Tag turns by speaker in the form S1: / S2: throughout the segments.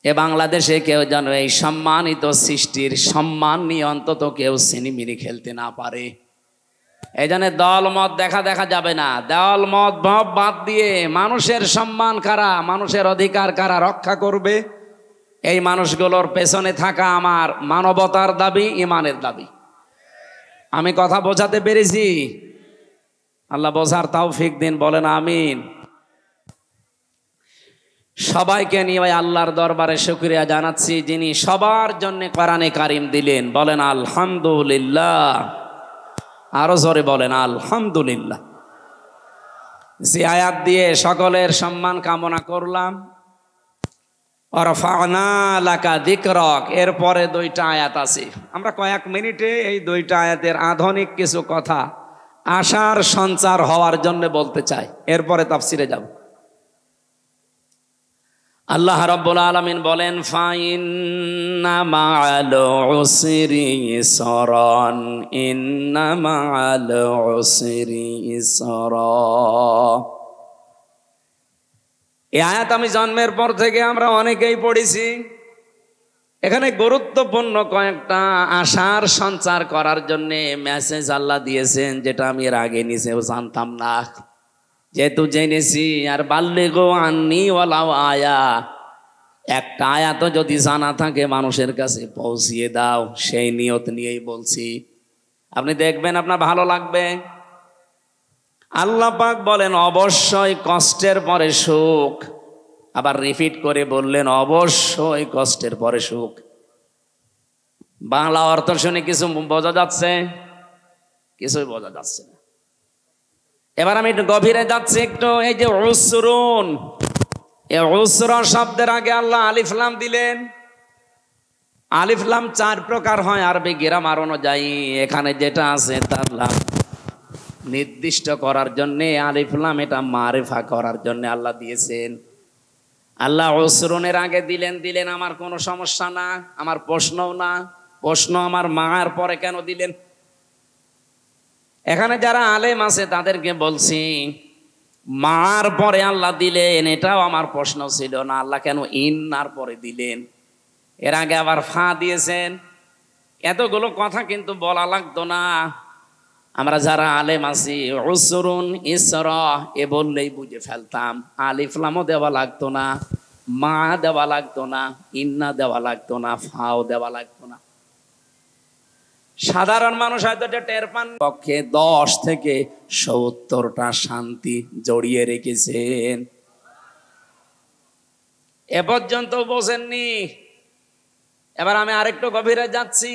S1: এ বাংলাদেশে কেউ যেন এই সম্মানিত সৃষ্টির সম্মান নিয়ে অন্তত কেউ সিনিমিনি খেলতে না পারে। এই জন্য দল মত দেখা যাবে না। দল মত ভাব বাদ দিয়ে মানুষের সম্মান কারা, মানুষের অধিকার কারা রক্ষা করবে, এই মানুষগুলোর পেছনে থাকা আমার মানবতার দাবি, ইমানের দাবি। আমি কথা বোঝাতে পেরেছি? আল্লাহ বোঝার তৌফিক দিন, বলেন আমিন। সবাইকে নিয়ে ওই আল্লাহর দরবারে শুকরিয়া জানাচ্ছি যিনি সবার জন্য কোরআনে কারিম দিলেন। বলেন আলহামদুলিল্লাহ, আরো জোরে বলেন আলহামদুলিল্লাহ। যে আয়াত দিয়ে সকলের সম্মান কামনা করলাম, ওয়ারফা'না লাকা যিকরাক, এরপরে দুইটা আয়াত আছে। আমরা কয়েক মিনিটে এই দুইটা আয়াতের আধুনিক কিছু কথা আশার সঞ্চার হওয়ার জন্য বলতে চাই, এরপরে তাফসিরে যাব। আল্লাহ রাব্বুল আলামিন বলেন, ফাইন্না মা'আল উসরি ইসরান, ইন্না মা'আল উসরি ইসরা। এই আয়াত আমি জন্মের পর থেকে আমরা অনেকেই পড়েছি। এখানে গুরুত্বপূর্ণ কয়েকটা আশার সঞ্চার করার জন্য মেসেজ আল্লাহ দিয়েছেন, যেটা আমি এর আগে নিজেও জানতাম না। যেহেতু জেনেছি, আর বাল্লিগু আন্নি ওয়ালাউ আয়া, একটা আয়াতও যদি জানা থাকে মানুষের কাছে পৌঁছিয়ে দাও, সেই নিয়ত নিয়েই বলছি। আপনি দেখবেন আপনার ভালো লাগবে। আল্লাহ পাক বলেন অবশ্যই কষ্টের পরে সুখ, আবার রিপিট করে বললেন অবশ্যই কষ্টের পরে সুখ। বাংলা অর্থ শুনে কিছু বোঝা যাচ্ছে? কিছুই বোঝা যাচ্ছে না। এবার আমি একটু গভীরে যাচ্ছি একটু। এই যে উসরুন, এই উসরা শব্দের আগে আল্লাহ আলিফ লাম দিলেন। আলিফ লাম 4 প্রকার হয় আরবি গ্রামার অনুযায়ী। এখানে যেটা আছে তার লাম নির্দিষ্ট করার জন্যে, আলিফ লাম এটা মারিফা করার জন্য আল্লাহ দিয়েছেন। আল্লাহ উসরুনের আগে দিলেন আমার কোনো সমস্যা না, আমার প্রশ্নও না। প্রশ্ন আমার মার পরে কেন দিলেন? এখানে যারা আলেম আছে তাদেরকে বলছি, মার পরে আল্লাহ দিলেন, এটাও আমার প্রশ্ন ছিল না। আল্লাহ কেন ইন্নার পরে দিলেন? এর আগে আবার ফা দিয়েছেন। এতগুলো কথা কিন্তু বলা লাগতো না। আমরা যারা আলেম আছি, উসরুন ইসরা এ বললেই বুঝে ফেলতাম। আলিফ লামও দেওয়া লাগতো না, মা দেওয়া লাগতো না, ইন্না দেওয়া লাগতো না, ফাও দেওয়া লাগতো না। সাধারণ মানুষ হয়তো টের পান। পক্ষে 10 থেকে 70টা শান্তি জড়িয়ে রেখেছেন। এ পর্যন্ত বোঝেননি? এবার আমি আরেকটু গভীরে যাচ্ছি।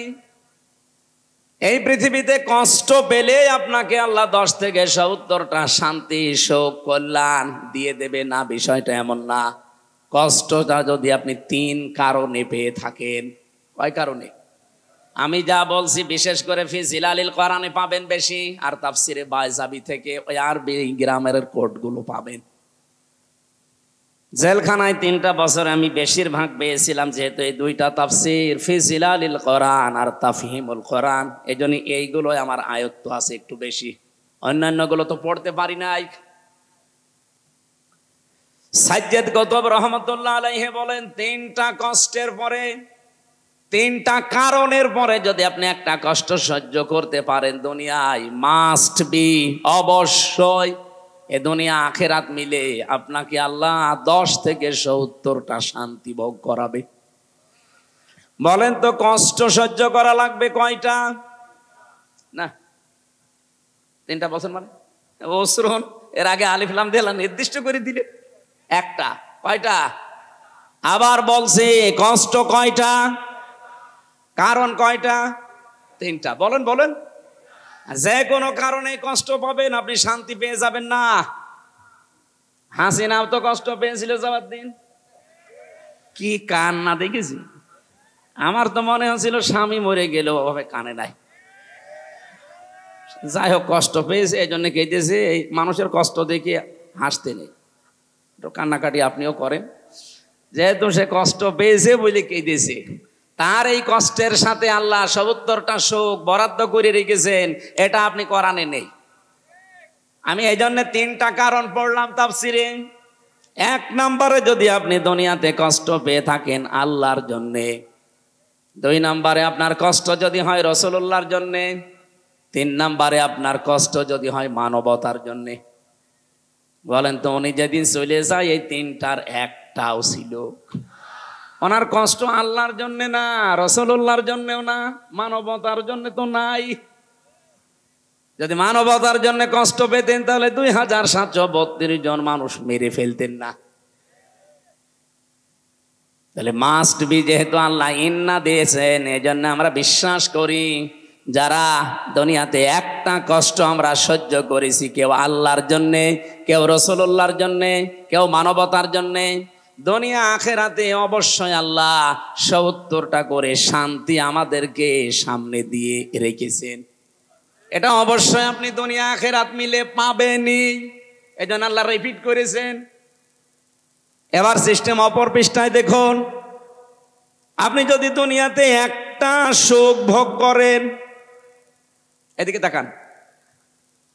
S1: এই পৃথিবীতে কষ্ট পেলে আপনাকে আল্লাহ 10 থেকে 70টা শান্তি, সুখ, কল্যাণ দিয়ে দেবে না, বিষয়টা এমন না। কষ্টটা যদি আপনি 3 কারণে পেয়ে থাকেন। কয় কারণে? আমি যা বলছি বিশেষ করে ফি জিলালিল কোরআনে পাবেন বেশি, আর তাফসিরে বাইজাবি থেকে ওই আরবি গ্রামের কোডগুলো পাবেন। জেলখানায় 3টা বছর আমি বেশিরভাগ পেয়েছিলাম, যেহেতু এই 2টা তাফসির, ফি জিলালিল কোরআন আর তাফহিমুল কোরআন। এই জন্য এইগুলো আমার আয়ত্ত আছে একটু বেশি, অন্যান্যগুলো তো পড়তে পারি নাই। সাজ্জাদ কুতুব রহমাতুল্লাহ আলাইহি বলেন, 3টা কষ্টের পরে, 3টা কারণের পরে যদি আপনি একটা কষ্ট সহ্য করতে পারেন দুনিয়ায়, মাস্ট বি, অবশ্যই এ দুনিয়া আখেরাত মিলে আপনাকে আল্লাহ 10 থেকে 70টা শান্তি ভোগ করাবে। বলেন তো কষ্ট সহ্য করা লাগবে কয়টা? না, 3টা বছর মানে ওসরুন, এর আগে আলিফ লাম দিলাম, নির্দিষ্ট করে দিলে একটা। কয়টা? আবার বলছে কষ্ট কয়টা, কারণ কয়টা? 3টা। বলেন বলেন। যে কোনো কারণে কষ্ট পাবেন, আপনি শান্তি পেয়ে যাবেন না। হাসিনাও তো কষ্ট পেয়েছিল যাওয়ার দিন, কি কান্না দেখেছি। আমার তো মনে হচ্ছিল স্বামী মরে গেল, ওভাবে কানে নাই। যাই হোক, কষ্ট পেয়েছে এই জন্য কেঁদেছে। এই মানুষের কষ্ট দেখে হাসতে নেই, একটু কান্নাকাটি আপনিও করেন। যেহেতু সে কষ্ট পেয়েছে বলে কেঁদেছে, তার এই কষ্টের সাথে আল্লাহ 70টা সুখ বরাদ্দ করে রেখেছেন, এটা আপনি কোরআনে নেই। আমি এই জন্য 3টা কারণ পড়লাম তাফসিরে। এক নম্বরে যদি আপনি দুনিয়াতে কষ্ট পেয়ে থাকেন আল্লাহর জন্যে, 2 নম্বরে আপনার কষ্ট যদি হয় রাসূলুল্লাহর জন্যে, 3 নম্বরে আপনার কষ্ট যদি হয় মানবতার জন্যে। বলেন তো উনি যেদিন চলে যায় এই 3টার একটাও ছিল। ওনার কষ্ট আল্লাহর জন্য না, রাসূলুল্লাহর জন্যও না, মানবতার জন্য তো নাই। যদি মানবতার জন্য কষ্ট পেতেন তাহলে 2732 জন মানুষ মেরে ফেলতেন না। তাহলে মাস্ট বি, যেহেতু আল্লাহ ইন্না দিয়েছেন, এই জন্য আমরা বিশ্বাস করি যারা দুনিয়াতে একটা কষ্ট আমরা সহ্য করেছি, কেউ আল্লাহর জন্যে, কেউ রাসূলুল্লাহর জন্যে, কেউ মানবতার জন্যে, দুনিয়া আখেরাতে অবশ্যই আল্লাহ 70টা করে শান্তি আমাদেরকে সামনে দিয়ে রেখেছেন। এটা অবশ্যই আপনি দুনিয়া আখেরাত মিলে পাবেনই, এই জন্য আল্লাহ রিপিট করেছেন। এবার সিস্টেম অপর পৃষ্ঠায় দেখুন। আপনি যদি দুনিয়াতে একটা সুখ ভোগ করেন, এদিকে তাকান,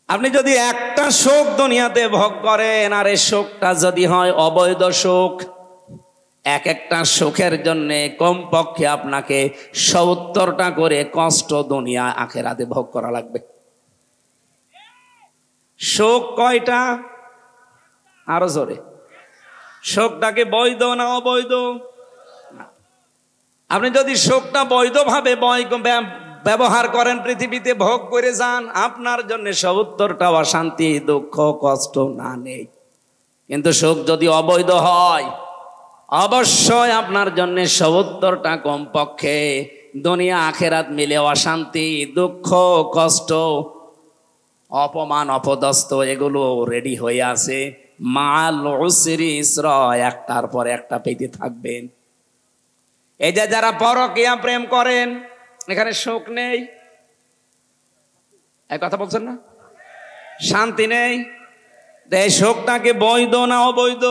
S1: আপনি যদি একটা সুখ দুনিয়াতে ভোগ করেন আর এই সুখটা যদি হয় অবৈধ সুখ, এক একটা সুখের জন্য কমপক্ষে আপনাকে 70টা করে কষ্ট দুনিয়া আখেরাতে ভোগ করা লাগবে। সুখ কয়টা? আরো জোরে। সুখটাকে বৈধ না অবৈধ? আপনি যদি সুখটা বৈধভাবে ব্যবহার করেন, পৃথিবীতে ভোগ করে যান, আপনার জন্য 70টা অশান্তি, দুঃখ, কষ্ট না নেই। কিন্তু সুখ যদি অবৈধ হয়, অবশ্যই আপনার জন্য 70টা কমপক্ষে দুনিয়া আখেরাত মিলে অশান্তি, দুঃখ, কষ্ট, অপমান, অপদস্থ এগুলো রেডি হয়ে আছে। মাল উসরি ইসরা, একটার পর একটা পেতে থাকবেন। এই যে যারা পরকীয়া প্রেম করেন, এখানে সুখ নেই, এই কথা বলছেন না, শান্তি নেই। এই সুখটাকে বৈধ না অবৈধ?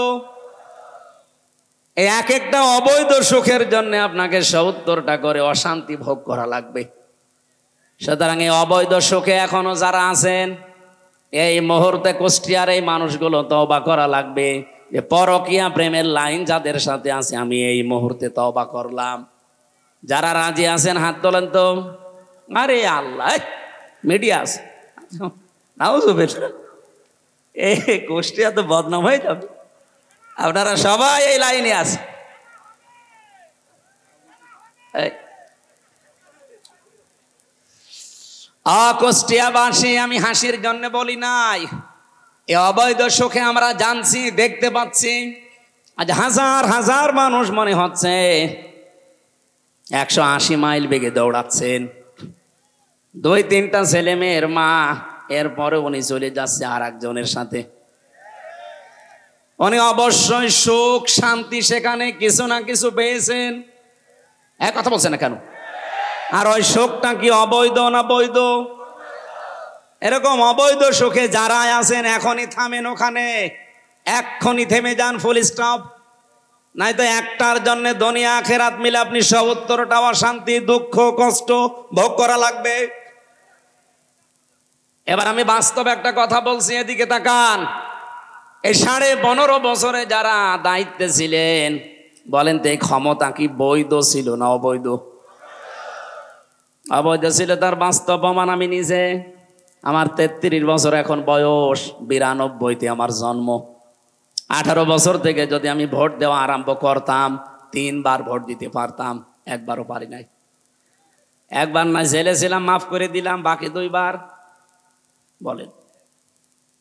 S1: এই এক একটা অবৈধ সুখের জন্য আপনাকে 70টা করে অশান্তি ভোগ করা লাগবে। সুতরাং এই অবৈধ সুখে এখনো যারা আছেন, এই মুহূর্তে কুষ্টিয়ার এই মানুষগুলো তওবা করা লাগবে যে পরকীয়া প্রেমের লাইন যাদের সাথে আছে, আমি এই মুহূর্তে তওবা করলাম। যারা রাজি আছেন হাত তোলেন তো। আরে আল্লাহ, মিডিয়া আছে, এই কুষ্টিয়া তো বদনাম হয়ে যাবে। আপনারা সবাই এই লাইনে আছে। কুষ্টিয়াবাসী, আমি হাসির জন্য বলি নাই, এই অবৈধ সুখে আমরা জানছি, দেখতে পাচ্ছি। আজ হাজার হাজার মানুষ মনে হচ্ছে 180 মাইল বেগে দৌড়াচ্ছেন। 2-3টা ছেলে মেয়ের মা, এরপরে উনি চলে যাচ্ছে আর একজনের সাথে। উনি অবশ্যই সুখ শান্তি সেখানে কিছু না কিছু পেয়েছেন। এক কথা বলছেন না কেন? আর ওই সুখটা কি অবৈধ না বৈধ? এরকম অবৈধ সুখে যারা আছেন এখনই থামেন ওখানে, এক্ষুনি থেমে যান, ফুল স্টপ। নাই তো একটার জন্য দুনিয়া আখেরাত মিলে আপনি 70টা অশান্তি, দুঃখ, কষ্ট ভোগ করা লাগবে। এবার আমি বাস্তব একটা কথা বলছি, এদিকে তাকান। এই 15.5 বছরে যারা দায়িত্বে ছিলেন, বলেন তো এই ক্ষমতা কি বৈধ ছিল না অবৈধ? অবৈধ ছিল, তার বাস্তব প্রমাণ আমি নিজে। আমার 33 বছর এখন বয়স, 92-তে আমার জন্ম। 18 বছর থেকে যদি আমি ভোট দেওয়া আরম্ভ করতাম, 3 বার ভোট দিতে পারতাম, একবারও পারি নাই। একবার না জেলে ছিলাম, মাফ করে দিলাম, বাকি 2 বার। বলেন,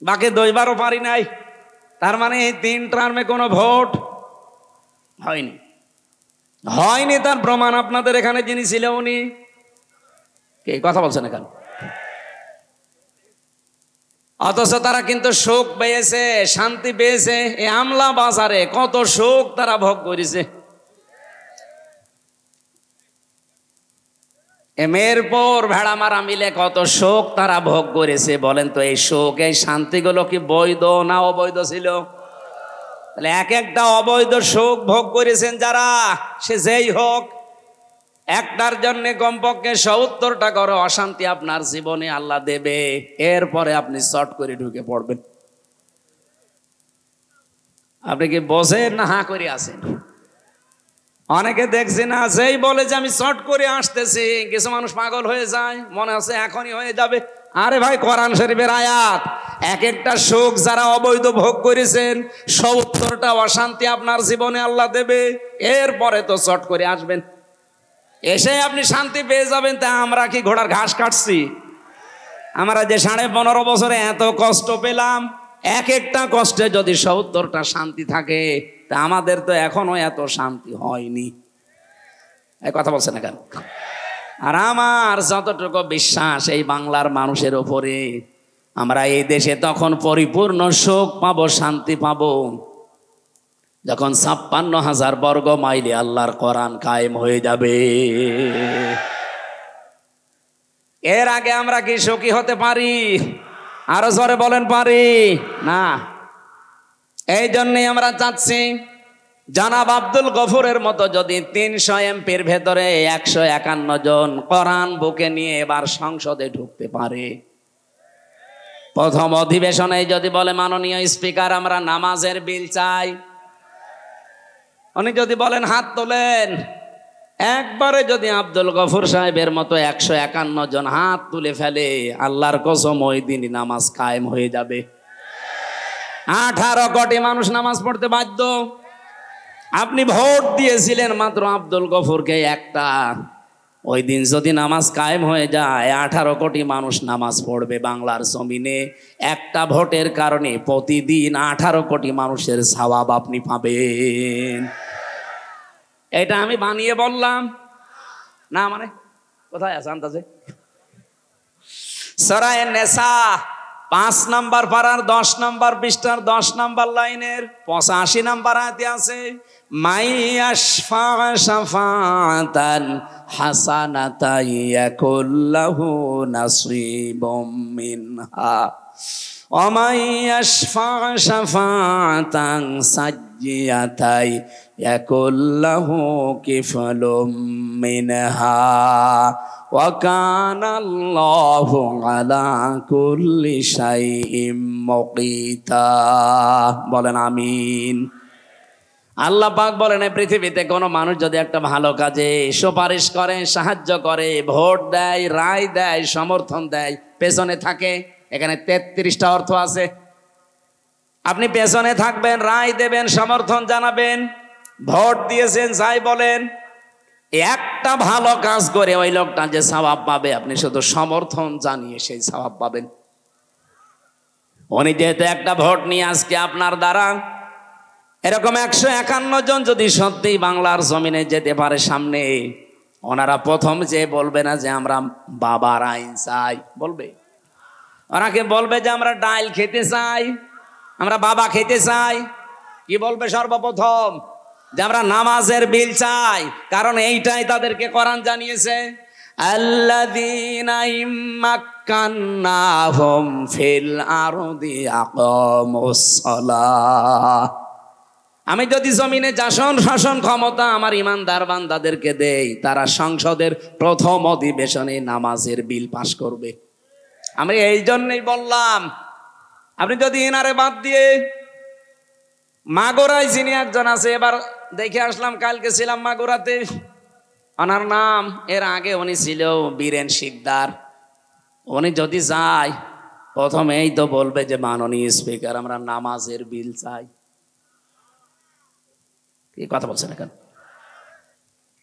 S1: বাকি 2 বারও পারি নাই। তার মানে এই 3 টার্মে কোনো ভোট হয়নি। হয়নি তার প্রমাণ আপনাদের এখানে যিনি ছিল উনি কে? কথা বলছেন এখানে। অথচ তারা কিন্তু সুখ পেয়েছে, শান্তি পেয়েছে। এই আমলা বাজারে কত সুখ তারা ভোগ করেছে। মেহেরপুর ভেড়া মারা মিলে কত সুখ তারা ভোগ করেছে। বলেন তো এই সুখ, এই শান্তিগুলো কি বৈধ না অবৈধ ছিল? তাহলে এক একটা অবৈধ সুখ ভোগ করেছেন যারা, সে যেই হোক, একটার জন্য কমপক্ষে 70টা করে অশান্তি আপনার জীবনে আল্লাহ দেবে। এরপরে আপনি শর্ট করে ঢুকে পড়বেন। আপনি কি বোঝেন না হা করে আছেন? অনেকে দেখছি না, সেই বলে যে আমি শর্ট করে আসতেছি, কিছু মানুষ পাগল হয়ে যায়, মনে হচ্ছে এখনই হয়ে যাবে। আরে ভাই, কোরআন শরীফের আয়াত, এক একটা সুখ যারা অবৈধ ভোগ করেছেন 70টা অশান্তি আপনার জীবনে আল্লাহ দেবে, এরপরে তো শর্ট করে আসবেন, এসে আপনি শান্তি পেয়ে যাবেন। তা আমরা কি ঘোড়ার ঘাস কাটছি? আমরা যে 15.5 বছরে এত কষ্ট পেলাম, এক একটা কষ্টে যদি 70টা শান্তি থাকে, তা আমাদের তো এখনো এত শান্তি হয়নি। এই কথা বলছে না কেন? আর আমার যতটুকু বিশ্বাস এই বাংলার মানুষের ওপরে, আমরা এই দেশে তখন পরিপূর্ণ সুখ পাবো, শান্তি পাবো, যখন 56,000 বর্গ মাইলে আল্লাহর কোরআন কায়েম হয়ে যাবে। এর আগে আমরা কি সুখী হতে পারি? আরো জোরে বলেন, পারি না। এই জন্যই আমরা চাচ্ছি জনাব আব্দুল গফুরের মতো যদি 300 এমপির ভেতরে 151 জন কোরআন বুকে নিয়ে এবার সংসদে ঢুকতে পারে, প্রথম অধিবেশনে যদি বলে মাননীয় স্পিকার আমরা নামাজের বিল চাই, উনি যদি বলেন হাত তোলেন, একবারে যদি আব্দুল গফুর সাহেবের মতো 151 জন হাত তুলে ফেলে, আল্লাহর কসম ওই দিনই নামাজ কায়েম হয়ে যাবে। 18 কোটি মানুষ নামাজ পড়তে বাধ্য। আপনি ভোট দিয়েছিলেন মাত্র আব্দুল গফুরকে একটা, ওই দিন যদি নামাজ কায়েম হয়ে যায়, 18 কোটি মানুষ নামাজ পড়বে বাংলার জমিনে। একটা ভোটের কারণে প্রতিদিন 18 কোটি মানুষের সওয়াব আপনি পাবেন। এটা আমি বানিয়ে বললাম না, মানে কোথায় আছে আন্দাজে? সূরা আন-নিসা 5 নম্বর পারার 10 নম্বর পৃষ্ঠার 10 নম্বর লাইনের 85 নম্বর আয়াতে আছে, মাইয়াশফা শাফাতান হাসানাতান ইয়াকুল্লাহু নাসিবুম মিনহা ওয়া মাইয়াশফা শাফাতান সাজ্জিয়াতান ইয়াকুল্লাহু কিফলুম মিনহা ওয়া কানাল্লাহু আলা কুল্লি শাইইন মুকিতা। বলেন আমিন। আল্লাহ পাক বলেন, এই পৃথিবীতে কোনো মানুষ যদি একটা ভালো কাজে সুপারিশ করে, সাহায্য করে, ভোট দেয়, রায় দেয়, সমর্থন দেয়, পেছনে থাকে, এখানে 33টা অর্থ আছে। আপনি পেছনে থাকবেন, রায় দেবেন, সমর্থন জানাবেন, ভোট দিয়েছেন, যাই বলেন, একটা ভালো কাজ করে ওই লোকটা যে সওয়াব পাবে, আপনি শুধু সমর্থন জানিয়ে সেই সওয়াব পাবেন। উনি যেহেতু একটা ভোট নিয়ে আজকে আপনার দ্বারা এরকম 151 জন যদি সত্যি বাংলার জমিনে যেতে পারে সামনে, ওনারা প্রথম যে বলবে না যে আমরা বাবার আইন চাই, বলবে? ওনাকে বলবে যে আমরা ডাল খেতে চাই, আমরা বাবা খেতে চাই। কি বলবে সর্বপ্রথম? যে আমরা নামাজের বিল চাই, কারণ এইটাই তাদেরকে কোরআন জানিয়েছে, আল্লাযীনা ইম্মাক্কান্নাহুম ফিল আরদি আকামুস সালাহ। আমি যদি জমিনে শাসন ক্ষমতা আমার ইমানদার বান্দাদেরকে দেই, তারা সংসদের প্রথম অধিবেশনে নামাজের বিল পাশ করবে। আমি এই জন্যই বললাম, আপনি যদি এনারে বাদ দিয়ে মাগুরায় যিনি একজন আছে, এবার দেখে আসলাম, কালকে ছিলাম মাগুরাতে, ওনার নাম, এর আগে উনি ছিল বীরেন শিকদার। উনি যদি যায়, প্রথমেই তো বলবে যে মাননীয় স্পিকার আমরা নামাজের বিল চাই। কি কথা বলছেন এখন?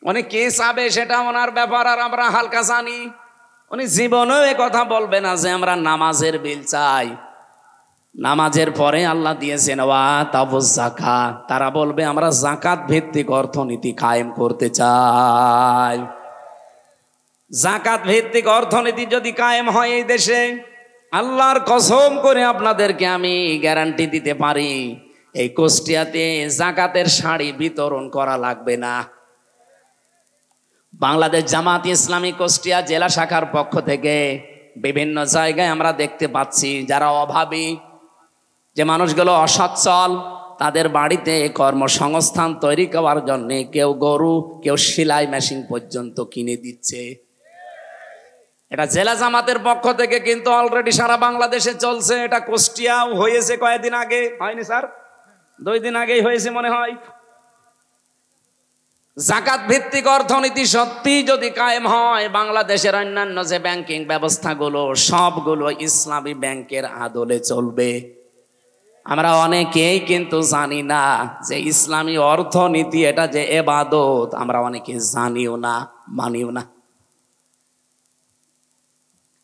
S1: উনি কে চাবে সেটা ওনার ব্যাপার, আর আমরা হালকা জানি। উনি জীবনেও এ কথা বলবে না যে আমরা নামাজের বিল চাই। নামাজের পরে আল্লাহ দিয়েছেন ওয়া তাবুজ যাকাত, তারা বলবে আমরা যাকাত ভিত্তিক অর্থনীতি কায়েম করতে চাই। যাকাত ভিত্তিক অর্থনীতি যদি কায়েম হয় এই দেশে, আল্লাহর কসম করে আপনাদেরকে আমি গ্যারান্টি দিতে পারি, এই কুষ্টিয়াতে যাকাতের শাড়ি বিতরণ করা লাগবে না। বাংলাদেশ জামাত ইসলামী কুষ্টিয়া জেলা শাখার পক্ষ থেকে বিভিন্ন জায়গায় আমরা দেখতে পাচ্ছি যারা অভাবী, যে মানুষগুলো অসচ্ছল, তাদের বাড়িতে কর্মসংস্থান তৈরি করার জন্য কেউ গরু, কেউ সেলাই মেশিন পর্যন্ত কিনে দিচ্ছে। এটা জেলা জামাতের পক্ষ থেকে কিন্তু অলরেডি সারা বাংলাদেশে চলছে। এটা কুষ্টিয়াও হয়েছে কয়েকদিন আগে, হয়নি স্যার? 2 দিন আগেই হয়েছে মনে হয়। জাকাত ভিত্তিক অর্থনীতি সত্যি যদি কায়েম হয়, বাংলাদেশের অন্যান্য যে ব্যাংকিং ব্যবস্থাগুলো সবগুলো ইসলামী ব্যাংকের আদলে চলবে। আমরা অনেকেই কিন্তু জানি না যে ইসলামী অর্থনীতি এটা যে ইবাদত, আমরা অনেকে জানিও না, মানিও না।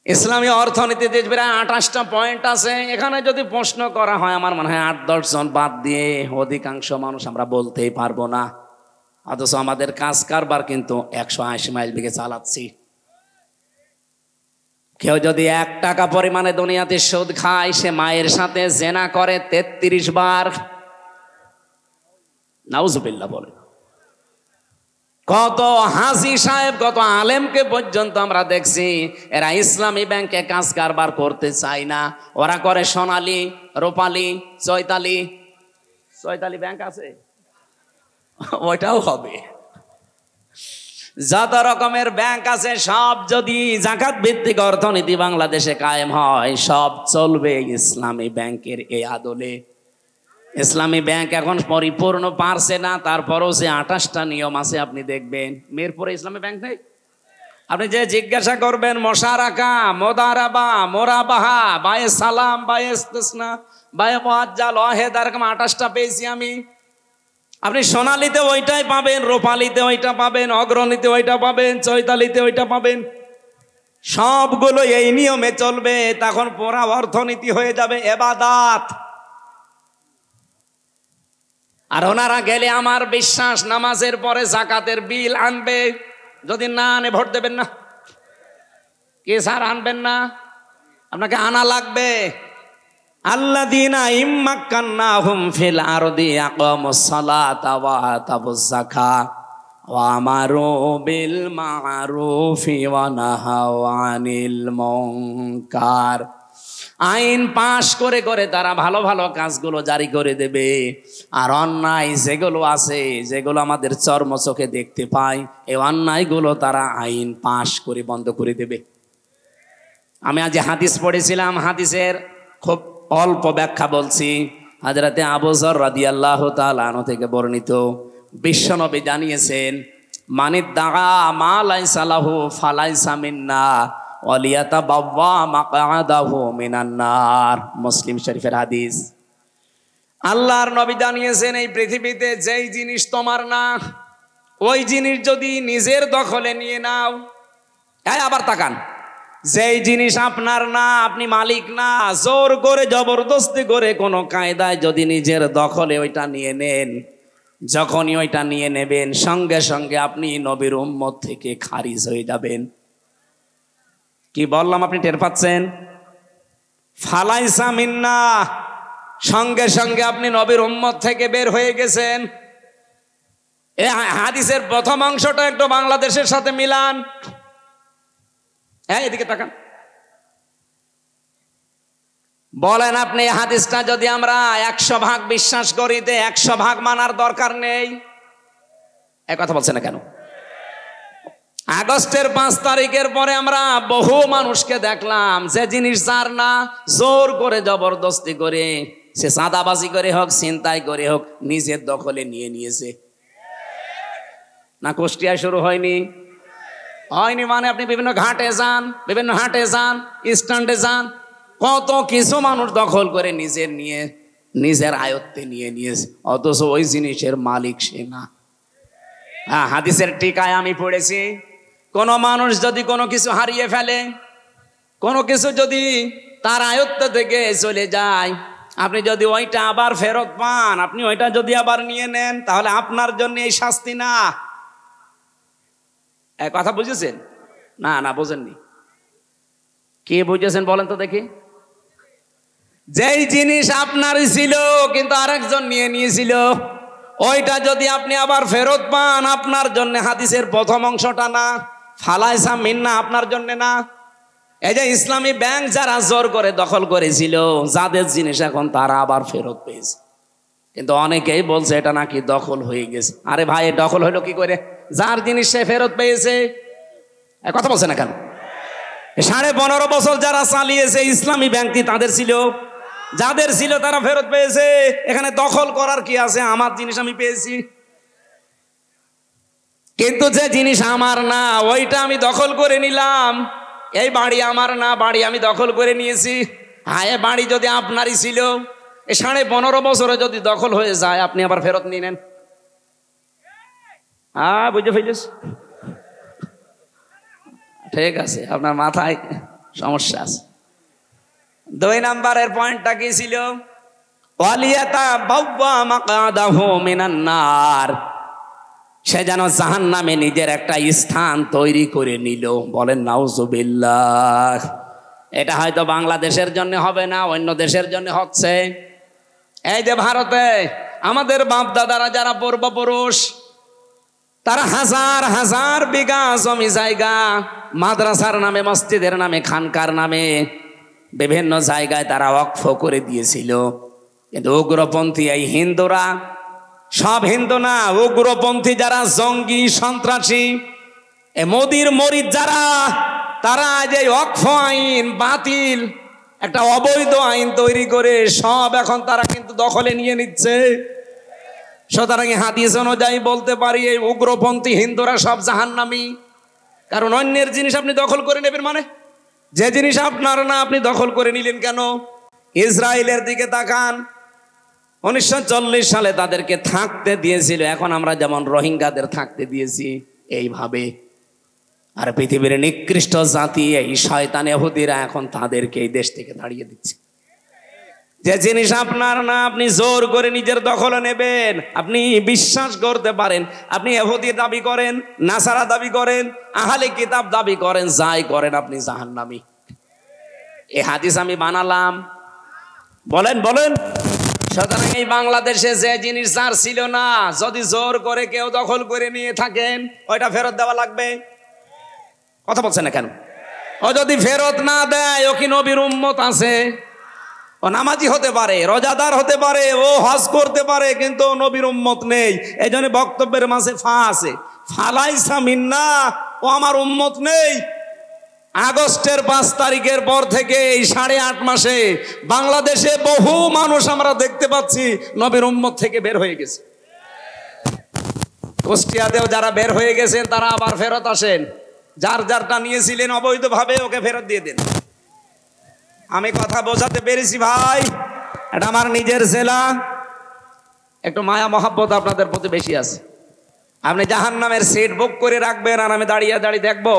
S1: ইসলামী অর্থনীতিতে প্রায় 28টা পয়েন্ট আছে। এখানে যদি প্রশ্ন করা হয়, আমার মনে হয় 8-10 জন বাদ দিয়ে অধিকাংশ মানুষ আমরা বলতেই পারবো না। অথচ আমাদের কাজ কারবার কিন্তু 180 মাইল বেগে চালাচ্ছি। কেউ যদি 1 টাকা পরিমাণে দুনিয়াতে সুদ খায়, সে মায়ের সাথে জেনা করে 33 বার। নাউজুবিল্লাহ বলে। কত হাজি সাহেব, কত আলেমকে পর্যন্ত আমরা দেখছি এরা ইসলামী ব্যাংকে কাজ কারবার করতে চায় না। ওরা করে সোনালী, রূপালী, চৈতালি। চৈতালি ব্যাংক আছে, ওইটাও হবে। যত রকমের ব্যাংক আছে সব যদি জাকাত ভিত্তিক অর্থনীতি বাংলাদেশে কায়েম হয়, সব চলবে ইসলামী ব্যাংকের এই আদলে। ইসলামী ব্যাংক এখন পরিপূর্ণ পারছে না, তারপরও যে 28টা নিয়ম আছে আপনি দেখবেন। মিরপুরে ইসলামী ব্যাংক নেই? আপনি যে জিজ্ঞাসা করবেন মোশারাকা, মোদারাবা, মোরাবাহা, বায়ে সালাম, বায়ে ইস্তিসনা, বায়ে মুআজ্জাল, ওয়াহেদ, এরকম 28টা পেয়েছি আমি। আপনি সোনালীতে ওইটাই পাবেন, রূপালীতে ওইটা পাবেন, অগ্রণীতে ওইটা পাবেন, চৈতালিতে ওইটা পাবেন। সবগুলো এই নিয়মে চলবে। তখন পুরা অর্থনীতি হয়ে যাবে ইবাদত। আর ওনারা গেলে আমার বিশ্বাস নামাজের পরে জাকাতের বিল আনবে। যদি না আনে ভোট দেবেন না। কে স্যার আনবেন না? আপনাকে আনা লাগবে। আল্লাযীনা ইম্মাক্কান্নাহুম ফিল আরদি আকামুস সালাতা ওয়া আতাবুজ যাকাত ওয়া আমারু বিল মা'রুফি ওয়া নাহাউ আনিল মুনকার। আইন পাশ করে করে তারা ভালো ভালো কাজগুলো জারি করে দেবে। আর অন্যায় যেগুলো আছে, যেগুলো আমাদের চর্ম চোখে দেখতে পাই, এই অন্যায়গুলো তারা আইন পাশ করে বন্ধ করে দেবে। আমি আজ হাদিস পড়েছিলাম, হাদিসের খুব অল্প ব্যাখ্যা বলছি। হযরতে আবু যর রাদিয়াল্লাহু তাআলা আনহু থেকে বর্ণিত, বিশ্বনবী জানিয়েছেন, মানিদ্দাআ মা লাইসা লাহু ফালাইসা মিন্না ওয়ালিয়াতাবাওয়া মাকআদাহু মিনান নার। মুসলিম শরীফের হাদিস। আল্লাহর নবী জানিয়েছেন, এই পৃথিবীতে যেই জিনিস তোমার না, ওই জিনিস যদি নিজের দখলে নিয়ে নাও। আবার তাকান, যেই জিনিস আপনার না, আপনি মালিক না, জোর করে জবরদস্তি করে কোনো কায়দায় যদি নিজের দখলে ওইটা নিয়ে নেন, যখনই ওইটা নিয়ে নেবেন সঙ্গে সঙ্গে আপনি নবীর উম্মত থেকে খারিজ হয়ে যাবেন। কি বললাম আপনি টের পাচ্ছেন? ফালাইসা মিন্না, সঙ্গে সঙ্গে আপনি নবীর উম্মত থেকে বের হয়ে গেছেন। এই হাদিসের প্রথম অংশটা একটু বাংলাদেশের সাথে মিলান। এদিকে তাকান, বলেন আপনি এই হাদিসটা যদি আমরা 100 ভাগ বিশ্বাস করি, 100 ভাগ মানার দরকার নেই? এক কথা বলছেন না কেন? আগস্টের 5 তারিখের পরে আমরা বহু মানুষকে দেখলাম, যে জিনিস যার না, জোর করে জবরদস্তি করে, সে চাঁদাবাজি করে হোক, ছিনতাই করে হোক, নিজের দখলে নিয়ে নিয়েছে। না কুষ্টিয়ায় শুরু হয়নি? হয়নি মানে আপনি বিভিন্ন ঘাটে যান, বিভিন্ন হাটে যান, স্ট্যান্ডে যান, কত কিছু মানুষ দখল করে নিজের আয়ত্তে নিয়ে নিয়েছে, অথচ ওই জিনিসের মালিক সে না। হ্যাঁ, হাদিসের টিকায় আমি পড়েছি, কোন মানুষ যদি কোনো কিছু হারিয়ে ফেলে, কোনো কিছু যদি তার আয়ত্ত থেকে চলে যায়, আপনি যদি ওইটা আবার ফেরত পান, আপনি ওইটা যদি আবার নিয়ে নেন, তাহলে আপনার জন্য এই শাস্তি না। কথা বুঝেছেন? না না, বোঝেননি। কে বুঝেছেন বলেন তো দেখি? যেই জিনিস আপনারই ছিল কিন্তু আরেকজন নিয়ে নিয়েছিল, ওইটা যদি আপনি আবার ফেরত পান, আপনার জন্য হাদিসের প্রথম অংশটা না, ফালাইসা মিন্না আপনার জন্য না। এই যে ইসলামী ব্যাংক যারা জোর করে দখল করেছিল, যাদের জিনিস এখন তারা আবার ফেরত পেয়েছে, কিন্তু অনেকেই বলছে এটা নাকি দখল হয়ে গেছে। আরে ভাই, দখল হলো কি করে? যার জিনিস সে ফেরত পেয়েছে। কথা বলছে না কেন? 15.5 বছর যারা চালিয়েছে ইসলামী ব্যাংকটি তাদের ছিল, যাদের ছিল তারা ফেরত পেয়েছে। এখানে দখল করার কি আছে? আমার জিনিস আমি পেয়েছি, কিন্তু যে জিনিস আমার না ওইটা আমি দখল করে নিলাম। এই বাড়ি আমার না, বাড়ি আমি দখল করে নিয়েছি। হ্যাঁ, এ বাড়ি যদি আপনারই ছিল, এই 15.5 বছরে যদি দখল হয়ে যায়, আপনি আবার ফেরত নিয়ে নেন। হ্যাঁ, বুঝে ফেলিস? ঠিক আছে, আপনার মাথায় সমস্যা আছে। 2 নাম্বারের পয়েন্টটা কি ছিল? ওয়ালিয়াতাবাওয়া মাকআদাহু মিনান নার, সে যেন জাহান্নামে নিজের একটা স্থান তৈরি করে নিল। বলেন নাউজুবিল্লাহ। এটা হয়তো বাংলাদেশের জন্য হবে না, অন্য দেশের জন্য হচ্ছে। এই যে ভারতে আমাদের বাপ দাদারা যারা পূর্বপুরুষ, তারা হাজার হাজার বিঘা জমি জায়গা মাদ্রাসার নামে, মসজিদের নামে, খানকার নামে বিভিন্ন জায়গায় তারা ওয়াকফ করে দিয়েছিল। কিন্তু উগ্রপন্থী এই হিন্দুরা, সব হিন্দু না, উগ্রপন্থী যারা জঙ্গি সন্ত্রাসী, এ মোদির মরিদ যারা, তারা যে ওয়াকফ আইন বাতিল, একটা অবৈধ আইন তৈরি করে সব এখন তারা কিন্তু দখলে নিয়ে নিচ্ছে। সুতরাং হাদিস অনুযায়ী বলতে পারি এই উগ্রপন্থী হিন্দুরা সব জাহান্নামী। কারণ অন্যের জিনিস আপনি দখল করে নেবেন, মানে যে জিনিস আপনার না আপনি দখল করে নিলেন কেন? ইসরায়েলের দিকে তাকান, 1940 সালে তাদেরকে থাকতে দিয়েছিল, এখন আমরা যেমন রোহিঙ্গাদের থাকতে দিয়েছি এইভাবে। আর পৃথিবীর নিকৃষ্ট জাতি এই শয়তান ইহুদিরা এখন তাদেরকে এই দেশ থেকে তাড়িয়ে দিচ্ছে। যে জিনিস আপনার না আপনি জোর করে নিজের দখলে নেবেন। আপনি বিশ্বাস করতে পারেন, আপনি ইহুদি দাবি করেন, নাসারা দাবি করেন, আহলে কিতাব দাবি করেন, যাই করেন, আপনি জাহান্নামী। এই হাদিস আমি বানালাম, বলেন বলেন। সুতরাং এই বাংলাদেশে যে জিনিস যার ছিল না, যদি জোর করে কেউ দখল করে নিয়ে থাকেন, ওইটা ফেরত দেওয়া লাগবে। কথা বলছেন না কেন? ও যদি ফেরত না দেয়, ও কি নবীর উম্মত আছে? ও নামাজি হতে পারে, রোজাদার হতে পারে, ও হজ করতে পারে, কিন্তু নবীর উম্মত নেই। এই জন্য বক্তব্যের মাঝে ফা আছে, ফালাইসা মিন্না, ও আমার উম্মত নেই। আগস্টের 5 তারিখের পর থেকে এই 8.5 মাসে বাংলাদেশে বহু মানুষ আমরা দেখতে পাচ্ছি নবীর উম্মত থেকে বের হয়ে গেছে। কুষ্টিয়াতেও যারা বের হয়ে গেছেন তারা আবার ফেরত আসেন। যার যারটা নিয়েছিলেন অবৈধভাবে ওকে ফেরত দিয়ে দেন। আমি কথা বোঝাতে পেরেছি ভাই? এটা আমার নিজের জেলা, একটু মায়া মহাব্বত আপনাদের প্রতি বেশি আছে। আপনি জাহান্নামের সিট বুক করে রাখবেন আর আমি দাঁড়িয়ে দাঁড়িয়ে দেখবো?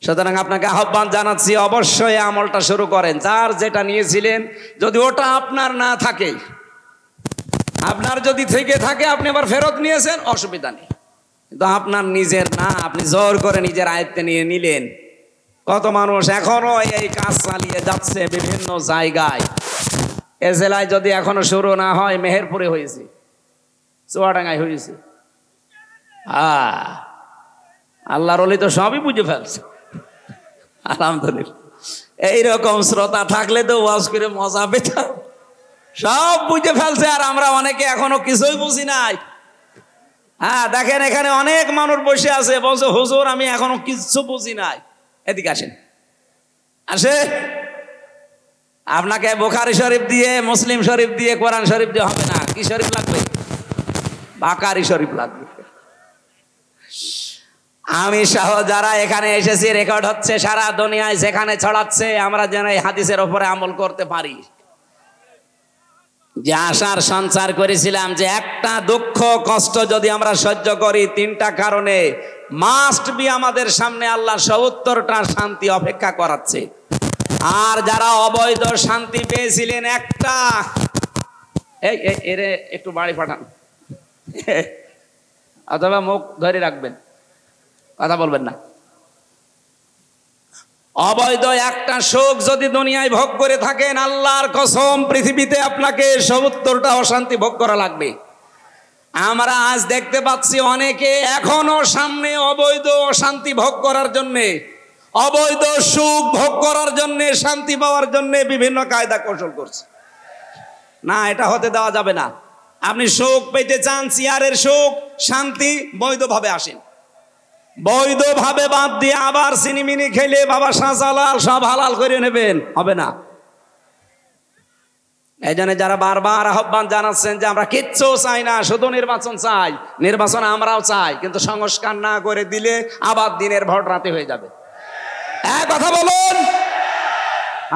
S1: সুতরাং আপনাকে আহ্বান জানাচ্ছি, অবশ্যই আমলটা শুরু করেন। যার যেটা নিয়েছিলেন যদি ওটা আপনার না থাকে, আপনার যদি থেকে থাকে আপনি আবার ফেরত নিয়েছেন, অসুবিধা নেই। কিন্তু আপনার নিজের না, আপনি জোর করে নিজের আয়ত্তে নিয়ে নিলেন। কত মানুষ এখনো এই কাজ চালিয়ে যাচ্ছে বিভিন্ন জায়গায়। এ জেলায় যদি এখনো শুরু না হয়, মেহেরপুরে হয়েছে, চুয়াডাঙ্গায় হয়েছে। আল্লাহর ওলি তো সবই বুঝে ফেলছে, আলহামদুলিল্লাহ। এইরকম শ্রোতা থাকলে তো ওয়াজ করে মজা পেতাম। সব বুঝে ফেলছে, আর আমরা অনেকে এখনো কিছুই বুঝি নাই। দেখেন এখানে অনেক মানুষ বসে আছে, বলছে হুজুর আমি এখনো কিছু বুঝি নাই। এদিকে আসেন, আসে। আপনাকে বুখারী শরীফ দিয়ে, মুসলিম শরীফ দিয়ে, কোরআন শরীফ দিয়ে হবে না। কি শরীফ লাগবে? বুখারী শরীফ লাগবে। আমি সহ যারা এখানে এসেছি, রেকর্ড হচ্ছে সারা দুনিয়ায়, যেখানে ছড়াচ্ছে, আমরা যেন এই হাদিসের উপরে আমল করতে পারি। যে আশার সঞ্চার করেছিলাম যে একটা দুঃখ কষ্ট যদি আমরা সহ্য করি 3টা কারণে, মাস্ট বি আমাদের সামনে আল্লাহ 70টা শান্তি অপেক্ষা করাচ্ছে। আর যারা অবৈধ শান্তি পেয়েছিলেন একটা, এরে একটু বাড়ি পাঠান অথবা মুখ ধরে রাখবেন, কথা বলবেন না। অবৈধ একটা সুখ যদি দুনিয়ায় ভোগ করে থাকেন, আল্লাহর কসম পৃথিবীতে আপনাকে 70টা অশান্তি ভোগ করা লাগবে। আমরা আজ দেখতে পাচ্ছি অনেকে এখনো সামনে অবৈধ অশান্তি ভোগ করার জন্যে, অবৈধ সুখ ভোগ করার জন্যে, শান্তি পাওয়ার জন্যে বিভিন্ন কায়দা কৌশল করছে। না, এটা হতে দেওয়া যাবে না। আপনি সুখ পেতে চান, চেয়ারের সুখ, শান্তি, বৈধভাবে আসেন। বৈধভাবে বাদ দিয়ে আবার সিনিমিনি খেলে বাবা শাহজালাল সব হালাল করে নেবেন, হবে না। এই জন্য যারা বারবার আহ্বান জানাচ্ছেন যে আমরা কিচ্ছু চাই না, শুধু নির্বাচন চাই, নির্বাচন আমরাও চাই, কিন্তু সংস্কার না করে দিলে আবার দিনের ভোট রাতে হয়ে যাবে। এক কথা বলুন,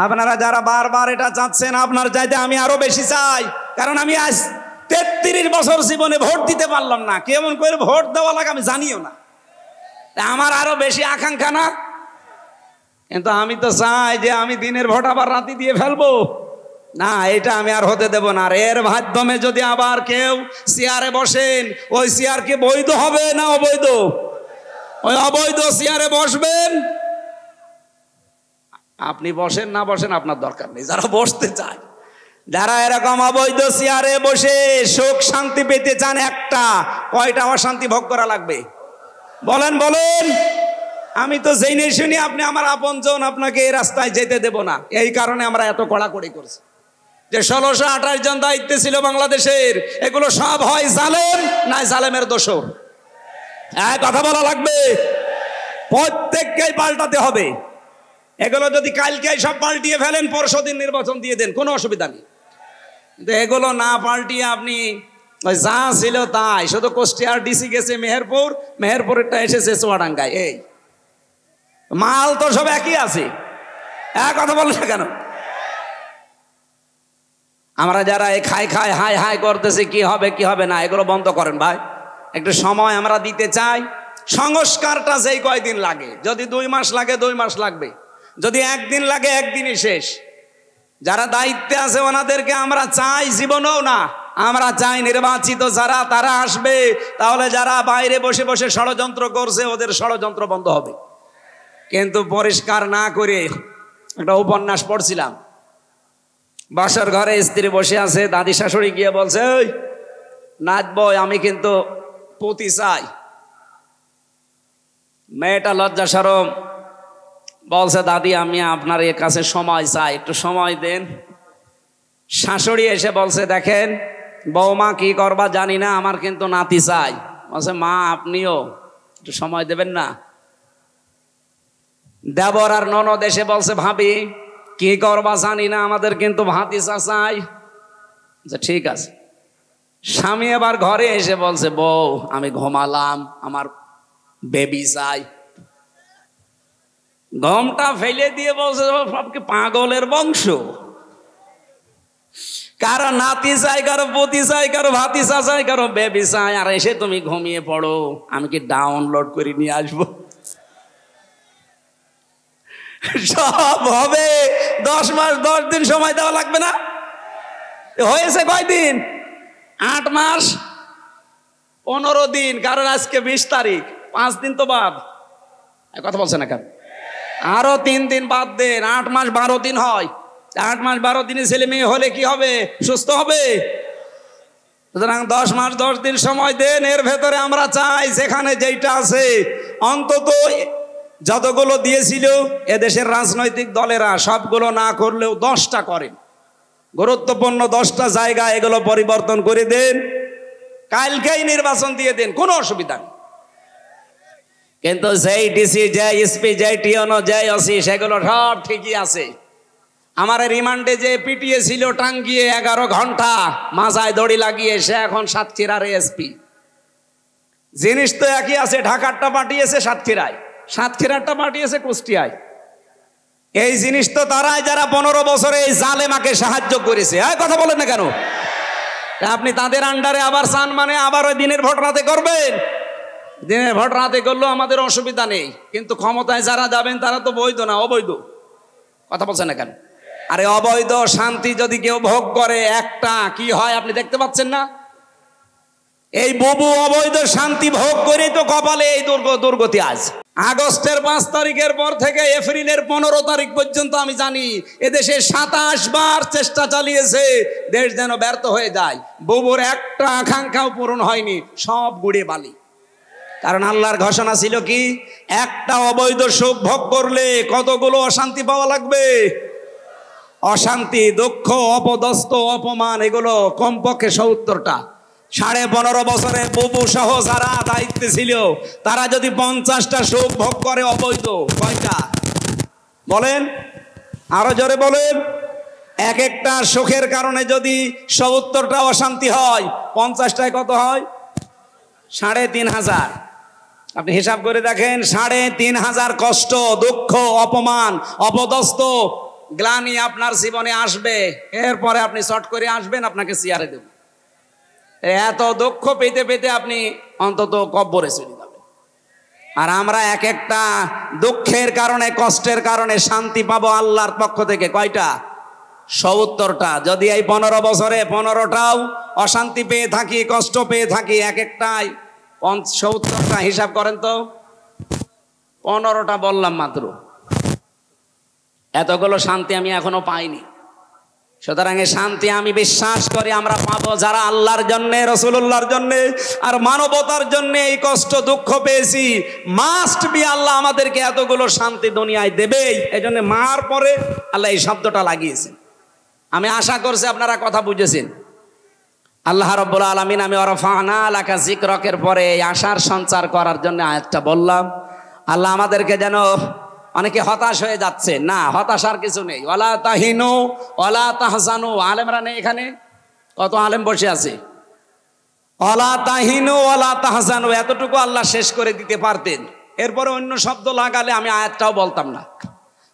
S1: আপনারা যারা বারবার এটা চাচ্ছেন, আপনার চাইতে আমি আরো বেশি চাই, কারণ আমি আজ 33 বছর জীবনে ভোট দিতে পারলাম না, কেমন করে ভোট দেওয়া লাগে আমি জানিও না, আমার আরো বেশি আকাঙ্ক্ষা না? কিন্তু আমি তো চাই যে আমি দিনের ভোট আবার রাতে দিয়ে ফেলবো না, এটা আমি আর হতে দেব না। আর এর মাধ্যমে যদি আবার কেউ চেয়ারে বসেন, ওই চেয়ার কি বৈধ হবে না অবৈধ? ওই অবৈধ চেয়ারে বসবেন, আপনি বসেন না বসেন আপনার দরকার নেই। যারা বসতে চায়, যারা এরকম অবৈধ চেয়ারে বসে সুখ শান্তি পেতে চান, একটা কয়টা অশান্তি ভোগ করা লাগবে বলেন বলেন? আমি তো জেনে শুনি আপনি আমার আপনজন, আপনাকে এই রাস্তায় যেতে দেব না। এই কারণে আমরা এত কড়াকড়ি করছি যে 1628 জন দায়িত্বে ছিল বাংলাদেশের, এগুলো সব হয় জালেম না জালেমের দোষর। এক কথা বলা লাগবে, প্রত্যেককেই পাল্টাতে হবে। এগুলো যদি কালকে সব পাল্টিয়ে ফেলেন, পরশুদিন নির্বাচন দিয়ে দেন, কোনো অসুবিধা নেই। কিন্তু এগুলো না পাল্টিয়ে আপনি ওই যা ছিল তাই, শুধু কুষ্টিয়ার ডিসি গেছে মেহেরপুর, মেহেরপুরেরটা এসেছে চুয়াডাঙ্গায়, এই মাল তো সব একই আছে। এক কথা বললে কেন? আমরা যারা এই খাই খাই হাই হাই করতেছি কি হবে কি হবে না, এগুলো বন্ধ করেন ভাই। একটু সময় আমরা দিতে চাই। সংস্কারটা যেই কয়দিন লাগে, যদি 2 মাস লাগে 2 মাস লাগবে, যদি একদিন লাগে একদিনই শেষ। যারা দায়িত্বে আছে ওনাদেরকে আমরা চাই জীবনেও না, আমরা চাই নির্বাচিত যারা তারা আসবে, তাহলে যারা বাইরে বসে বসে ষড়যন্ত্র করছে ওদের ষড়যন্ত্র বন্ধ হবে। কিন্তু পরিষ্কার না করে একটা উপন্যাস পড়ছিলাম, বাসার ঘরে স্ত্রী বসে আছে, দাদি শাশুড়ি গিয়ে বলছে ওই নাচবো, আমি কিন্তু পতি চাই। মেয়েটা লজ্জা শরম বলছে দাদি আমি আপনার এর কাছে সময় চাই, একটু সময় দেন। শাশুড়ি এসে বলছে দেখেন বৌমা কি করবা জানি না, আমার কিন্তু নাতি চাই। বলছে মা আপনিও একটু সময় দেবেন না? দেবর আর ননদ এসে বলছে ভাবি কি করবা জানি না, আমাদের কিন্তু ভাতিজা চাই। ঠিক আছে। স্বামী এবার ঘরে এসে বলছে বউ আমি ঘুমালাম, আমার বেবি চাই। ঘুমটা ফেলে দিয়ে বলছে সব কি পাগলের বংশ? কারো নাতি চাই, কারো পতি চাই, কারো ভাতিজা চাই, কারো বেবি চাই, আর এসে তুমি ঘুমিয়ে পড়ো, আমি কি ডাউনলোড করে নিয়ে আসবো? সব হবে। 10 মাস 10 দিন সময় দেওয়া লাগবে না? হয়েছে কয়দিন? 8 মাস 15 দিন, কারণ আজকে 20 তারিখ, 5 দিন তো বাদ। কথা বলছে না কেন? আরো 3 দিন বাদ দেন, 8 মাস 12 দিন হয়। 8 মাস 12 দিনে ছেলে মেয়ে হলে কি হবে? সুস্থ হবে। সুতরাং 10 মাস 10 দিন সময় দেন। এর ভেতরে আমরা চাই যেখানে যেইটা আছে অন্তত যতগুলো দিয়েছিল এদেশের রাজনৈতিক দলেরা সবগুলো না করলেও 10টা করেন, গুরুত্বপূর্ণ 10টা জায়গা এগুলো পরিবর্তন করে দেন, কালকেই নির্বাচন দিয়ে দেন, কোনো অসুবিধা নেই। কিন্তু যেই ডিসি যেই এসপি যেই টিওনো যেই ওসি সেগুলো সব ঠিকই আছে। আমার রিমান্ডে যে পিটিয়ে ছিল টাঙ্গিয়ে 11 ঘন্টা মাথায় দড়ি লাগিয়ে, সে এখন সাতক্ষীরার এসপি। জিনিস তো একই আছে, ঢাকারটা পাঠিয়েছে সাতক্ষীরায়, সাতক্ষীরারটা পাঠিয়েছে কুষ্টিয়ায়। এই জিনিস তো তারাই যারা 15 বছরে এই জালেমাকে সাহায্য করেছে। কথা বলেন না কেন? আপনি তাদের আন্ডারে আবার চান মানে আবার ওই দিনের ভোট রাতে করবেন? দিনের ভোট রাতে করলেও আমাদের অসুবিধা নেই, কিন্তু ক্ষমতায় যারা যাবেন তারা তো বৈধ না অবৈধ। কথা বলছেন না কেন? আরে অবৈধ শান্তি যদি কেউ ভোগ করে একটা কি হয় আপনি দেখতে পাচ্ছেন না? এই বুবু অবৈধ শান্তি ভোগ করে তো কপালে এই দুর্গতি। আজ আগস্টের 5 তারিখের পর থেকে এপ্রিলের 15 তারিখ পর্যন্ত আমি জানি এদেশে 27 বার চেষ্টা চালিয়েছে দেশ যেন ব্যর্থ হয়ে যায়। বুবুর একটা আকাঙ্ক্ষাও পূরণ হয়নি, সব গুড়ে বালি। কারণ আল্লাহর ঘোষণা ছিল কি, একটা অবৈধ সুখ ভোগ করলে কতগুলো অশান্তি পাওয়া লাগবে। অশান্তি, দুঃখ, অপদস্থ, অপমান, এগুলো কমপক্ষে 70টা। 15.5 বছরে বুবু সহ যারা দায়িত্বে ছিল তারা যদি 50টা সুখ ভোগ করে অবৈধ, কয়টা বলেন? আরো জোরে বলেন। এক একটা সুখের কারণে যদি ৭০টা অশান্তি হয়, 50টায় কত হয়? ৩৫০০। আপনি হিসাব করে দেখেন, ৩৫০০ কষ্ট, দুঃখ, অপমান, অপদস্থ, গ্লানি আপনার জীবনে আসবে। এরপরে আপনি চট করে আসবেন, আপনাকে চেয়ারে দেব। এত দুঃখ পেতে পেতে আপনি অন্তত কব্বরে চলে যাবেন। আর আমরা এক একটা দুঃখের কারণে, কষ্টের কারণে শান্তি পাবো আল্লাহর পক্ষ থেকে কয়টা? ৭০টা। যদি এই 15 বছরে 15টাও অশান্তি পেয়ে থাকি, কষ্ট পেয়ে থাকি, এক একটাই ৭০টা, হিসাব করেন তো। 15টা বললাম মাত্র। এতগুলো শান্তি আমি এখনো পাইনি। সুতরাং এই শান্তি আমি বিশ্বাস করি আমরা পাবো যারা আল্লাহর জন্যে, রাসূলুল্লাহর জন্যে আর মানবতার জন্যে এই কষ্ট দুঃখ পেয়েছি। মাস্ট বি আল্লাহ আমাদেরকে এতগুলো শান্তি দুনিয়ায় দেবেই। এই জন্য মার পরে আল্লাহ এই শব্দটা লাগিয়েছেন। আমি আশা করছি আপনারা কথা বুঝেছেন। আল্লাহ রাব্বুল আলামিন, আমি ওয়ারাফা'না লাকা যিকরাকের পরে এই আশার সঞ্চার করার জন্য আয়াতটা বললাম। আল্লাহ আমাদেরকে যেন, অনেকে হতাশ হয়ে যাচ্ছে, না, হতাশার কিছু নেই। ওয়ালা তাহিনু ওয়ালা তাহজানু। আলেমরা নেই এখানে? কত আলেম বসে আছে? ওয়ালা তাহিনু ওয়ালা তাহজানু, এতটুকু আল্লাহ শেষ করে দিতে পারতেন। এরপরে অন্য শব্দ লাগালে আমি আয়াতটাও বলতাম না।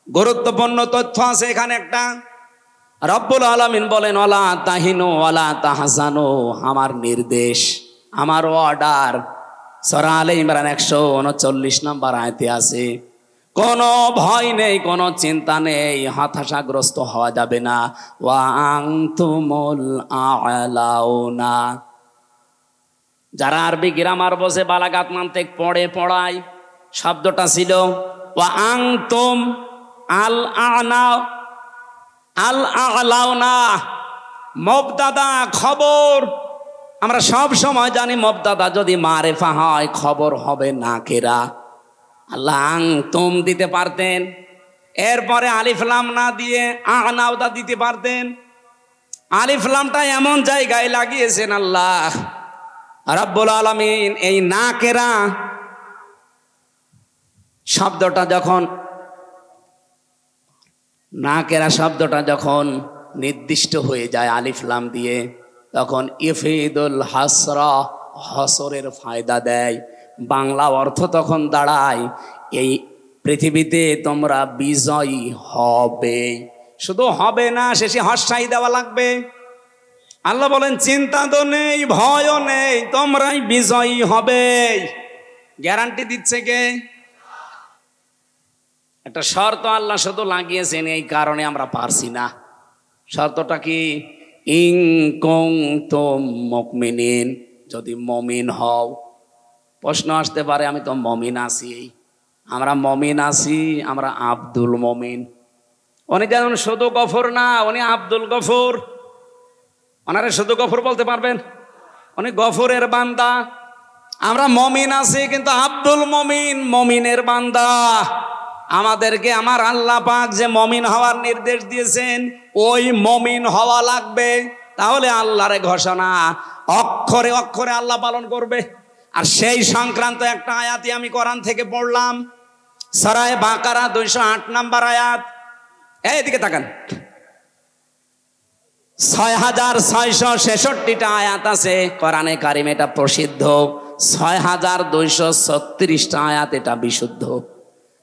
S1: গুরুত্বপূর্ণ তথ্য আছে এখানে একটা। রব্বুল আলামিন বলেন ওয়ালা তাহিনু ওয়ালা তাহজানু, আমার নির্দেশ, আমার অর্ডার সূরা আলে ইমরান 139 নম্বর আয়াতে আছে। কোনো ভয় নেই, কোনো চিন্তা নেই, হতাশাগ্রস্ত হওয়া যাবে না। ওয়া আনতুমুল আ'লাউনা। যারা আরবি গ্রামার বসে, বালাগাত মান্তিক পড়ায়, শব্দটা ছিল ওয়া আনতুম আল আ'না আল আ'লাউনা। মুবতাদা, খবর। আমরা সব সময় জানি মুবতাদা যদি মারিফা হয় খবর হবে নাকিরা। আল্লাহ আনতুম দিতে পারতেন, এরপরে আলিফ লাম না দিয়ে আ'নাউদা দিতে পারতেন। আলিফ লামটা এমন জায়গায় লাগিয়েছেন আল্লাহ রাব্বুল আলামিন। এই নাকেরা শব্দটা যখন, নাকেরা শব্দটা যখন নির্দিষ্ট হয়ে যায় আলিফ লাম দিয়ে, তখন ইফিদুল হাসরা, হসরের ফায়দা দেয়। বাংলা অর্থ তখন দাঁড়ায়, এই পৃথিবীতে তোমরা বিজয়ী হবে। শুধু হবে না, শেষে হস্যাই দেওয়া লাগবে। আল্লাহ বলেন চিন্তা তো নেই, ভয়ও নেই, তোমরাই বিজয়ী হবে। গ্যারান্টি দিচ্ছে কে? একটা শর্ত আল্লাহ শুধু লাগিয়েছেন, এই কারণে আমরা পারছি না। শর্তটা কি? ইন কুনতুম মুমিনিন, যদি মমিন হও। প্রশ্ন আসতে পারে, আমি তো মমিন আছি। আমরা মমিন আছি, আমরা আব্দুল মমিন। উনি যেমন শুধু গফর না, উনি আব্দুল গফর। ওনারা শুধু গফর বলতে পারবেন? উনি গফরের বান্দা। আমরা মমিন আছি কিন্তু আব্দুল মমিন, মমিনের বান্দা। আমাদেরকে আমার আল্লাহ পাক যে মমিন হওয়ার নির্দেশ দিয়েছেন, ওই মমিন হওয়া লাগবে। তাহলে আল্লাহর ঘোষণা অক্ষরে অক্ষরে আল্লাহ পালন করবে। আর সেই সংক্রান্ত একটা আয়াতই আমি কোরআন থেকে পড়লাম, সূরা বাকারা 208 নম্বর আয়াত। এইদিকে তাকান, 6666টা আয়াত আছে কোরআনে কারিম। এটা প্রসিদ্ধ। 6236টা আয়াত, এটা বিশুদ্ধ।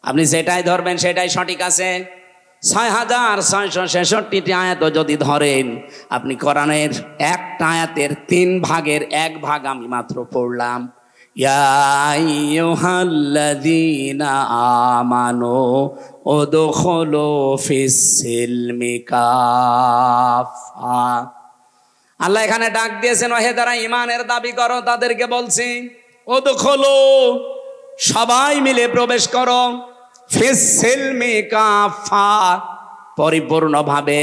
S1: আপনি যেটাই ধরবেন সেটাই সঠিক আছে। 6666টি আয়াত যদি ধরেন, আপনি কোরআনের একটা আয়াতের 3 ভাগের 1 ভাগ আমি মাত্র পড়লাম। ইয়া আইয়ুহাল্লাযীনা আমানু উদখুলু ফিস-সিলমি কাফা। আল্লাহ এখানে ডাক দিয়েছেন, ওহে যারা ঈমানের দাবি করো তাদেরকে বলছি, উদখুলু, সবাই মিলে প্রবেশ করো, ফিস-সিলমি কাফা, পরিপূর্ণভাবে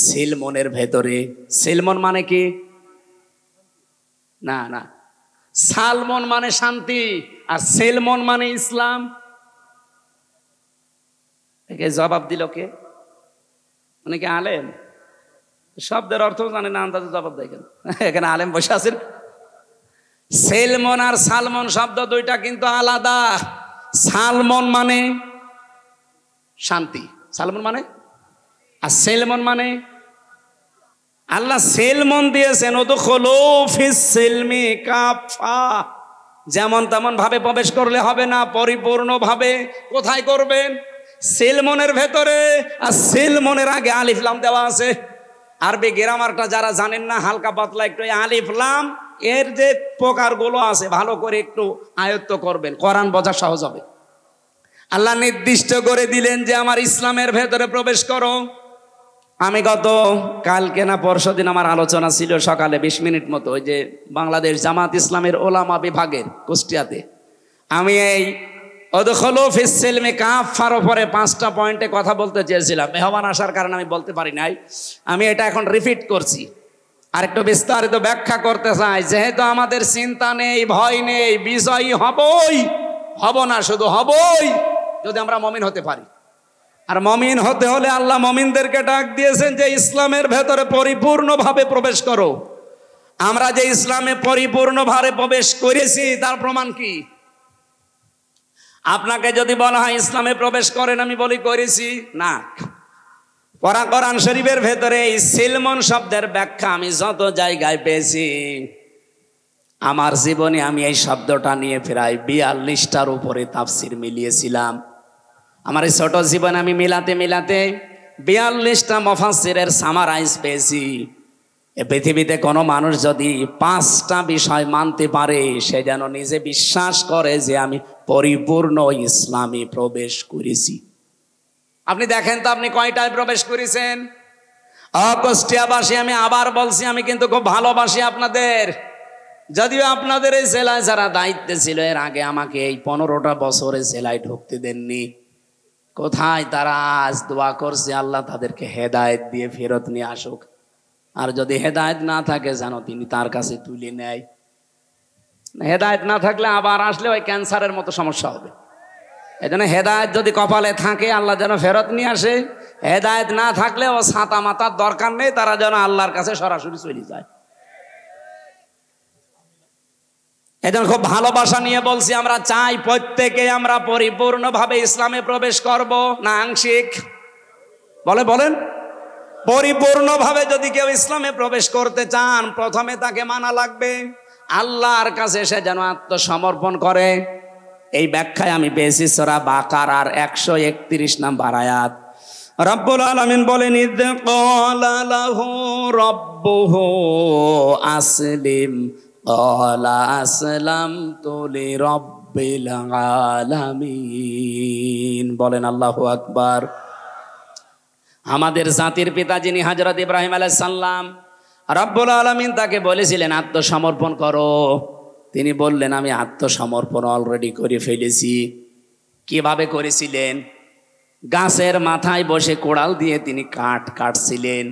S1: সিলমনের ভেতরে। সিলমন মানে কি? না না, সালমন মানে শান্তি, আর সেলমন মানে ইসলাম। একে জবাব দিল কে? মানে কি আলেম? শব্দের অর্থ জানে না, আন্দাজে জবাব দেয় কেন? এখানে আলেম বসে আছেন। সেলমন আর সালমন শব্দ দুইটা কিন্তু আলাদা। সালমন মানে শান্তি, সালমন মানে, আর সেলমন মানে আল্লাহ সেলমন দিয়েছেন, উদখুলু ফিস সিলমি কাফা। যেমন তেমন ভাবে প্রবেশ করলে হবে না, পরিপূর্ণ ভাবে। কোথায় করবেন? সেলমনের ভেতরে। আর সেলমনের আগে আলিফ লাম দেওয়া আছে। আরবি গ্রামারটা যারা জানেন না, হালকা পাতলা একটু আলিফ লাম এর যে প্রকারগুলো আছে ভালো করে একটু আয়ত্ত করবেন, কোরআন বোঝা সহজ হবে। আল্লাহ নির্দিষ্ট করে দিলেন যে আমার ইসলামের ভেতরে প্রবেশ করো। আমি গত কালকে না পরশু দিন আমার আলোচনা ছিল সকালে 20 মিনিট মতো, ওই যে বাংলাদেশ জামাত ইসলামের ওলামা বিভাগের কুষ্টিয়াতে। আমি এই উদখুলু ফিস সিলমি কাফার উপরে 5টা পয়েন্টে কথা বলতে চেয়েছিলাম। মেহমান আসার কারণে আমি বলতে পারি নাই। আমি এটা এখন রিপিট করছি, আর একটু বিস্তারিত ব্যাখ্যা করতে চাই। যেহেতু আমাদের চিন্তা নেই, ভয় নেই, বিজয়ী হবই, হব না শুধু হবই যদি আমরা মুমিন হতে পারি। আর মুমিন হতে হলে আল্লাহ মুমিনদেরকে ডাক দিয়েছেন যে ইসলামের ভেতরে পরিপূর্ণভাবে প্রবেশ করো। আমরা যে ইসলামে পরিপূর্ণভাবে প্রবেশ করেছি তার প্রমাণ কি? আপনাকে যদি বলা হয় ইসলামে প্রবেশ করেন, আমি বলি করেছি না। কোরআন শরীফের ভেতরে এই সিলমন শব্দের ব্যাখ্যা আমি যত জায়গায় পেয়েছি, আমার জীবনে আমি এই শব্দটা নিয়ে প্রায় 42টার উপরে তাফসির মিলিয়েছিলাম। আমার এই ছোট জীবনে আমি মিলাতে 42টা মুফাসসিরের সামারাইজ পেয়েছি। এ পৃথিবীতে কোনো মানুষ যদি 5টা বিষয় মানতে পারে, সে যেন নিজে বিশ্বাস করে যে আমি পরিপূর্ণ ইসলামে প্রবেশ করেছি। আপনি দেখেন তো আপনি কয়টায় প্রবেশ করেছেন? কুষ্টিয়াবাসী, আমি আবার বলছি, আমি কিন্তু খুব ভালোবাসি আপনাদের। যদিও আপনাদের এই জেলায় যারা দায়িত্বে ছিল এর আগে আমাকে এই 15টা বছরে জেলায় ঢুকতে দেননি। কোথায় তারা? আজ দোয়া করছে আল্লাহ তাদেরকে হেদায়েত দিয়ে ফেরত নিয়ে আসুক। আর যদি হেদায়েত না থাকে যেন তিনি তার কাছে তুলে নেয়। হেদায়েত না থাকলে আবার আসলে ওই ক্যান্সারের মতো সমস্যা হবে। এজন্য হেদায়েত যদি কপালে থাকে আল্লাহ যেন ফেরত নিয়ে আসে। হেদায়েত না থাকলে ও ছাতা মাতার দরকার নেই, তারা যেন আল্লাহর কাছে সরাসরি চলে যায়। এজন্য খুব ভালোবাসা নিয়ে বলছি, আমরা চাই প্রত্যেকে আমরা পরিপূর্ণভাবে ইসলামে প্রবেশ করব, না আংশিক? বলেন পরিপূর্ণভাবে যদি কেউ ইসলামে প্রবেশ করতে চান, প্রথমে তাকে মানা লাগবে আল্লাহর কাছে সে যেন আত্মসমর্পণ করে। এই ব্যাখ্যায় আমি পেয়েছি সূরা বাকারার 131 নম্বর আয়াত। রব্বুল আলামিন বলেন, ইয ক্বালা লাহু রাব্বুহু আসলিম ক্বালা আসলামতু লিরাব্বিল আলামিন। বলেন আল্লাহু আকবার। আমাদের জাতির পিতা যিনি হযরত ইব্রাহিম আলাইহিস সালাম, রব্বুল আলামিন তাকে বলেছিলেন আত্মসমর্পণ করো। তিনি বললেন আমি আত্মসমর্পণ অলরেডি করে ফেলেছি। কিভাবে করেছিলেন? গাছের মাথায় বসে কোড়াল দিয়ে তিনি কাঠ কাটছিলেন।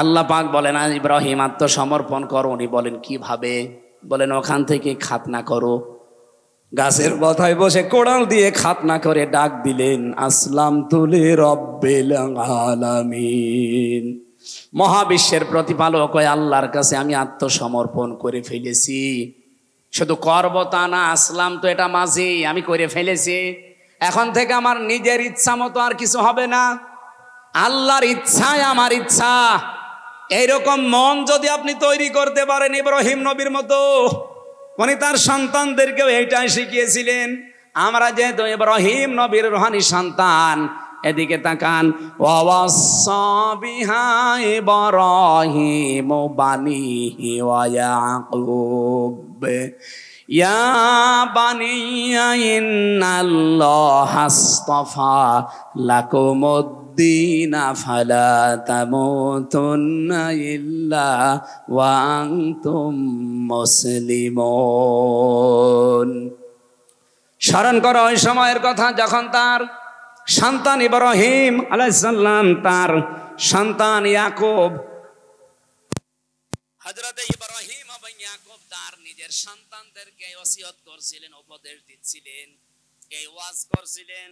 S1: আল্লাহ পাক বলেন ইব্রাহিম আত্মসমর্পণ করো। উনি বলেন কিভাবে? বলেন ওখান থেকে খাতনা করো। গাছের মাথায় বসে কোড়াল দিয়ে খাতনা করে ডাক দিলেন আসলামতু লিরাব্বিল আলামিন। মহাবিশ্বের প্রতিপালক ওই আল্লাহর কাছে আমি আত্মসমর্পণ করে ফেলেছি। শুধু করব তা না, আসলাম তো এটা মাঝি, আমি করে ফেলেছি। এখন থেকে আমার নিজের ইচ্ছা মতো আর কিছু হবে না, আল্লাহর ইচ্ছায় আমার ইচ্ছা। এইরকম মন যদি আপনি তৈরি করতে পারেন ইব্রাহিম নবীর মতো, উনি তার সন্তানদেরকেও এইটাই শিখিয়েছিলেন। আমরা যেহেতু ইব্রাহিম নবীর রূহানি সন্তান, এদিকে তাকান। ওয়াসাসা বিহা ইব্রাহিম বানিহি ওয়া ইয়াকুব ইয়া বানিয়া ইন্নাল্লাহা আসতাফা লাকুমুদ্দীনা ফালা তামুতুন্না ইল্লা ওয়া আনতুম মুসলিমুন। স্মরণ করো ওই সময়ের কথা যখন তার সন্তান ইব্রাহিম আলাইহিস সালাম তার সন্তান ইয়াকুব, হযরত ইব্রাহিম এবং ইয়াকুব তার নিজের সন্তানদেরকে ওসিয়ত করছিলেন, উপদেশ দিচ্ছিলেন, এই ওয়াজ করছিলেন,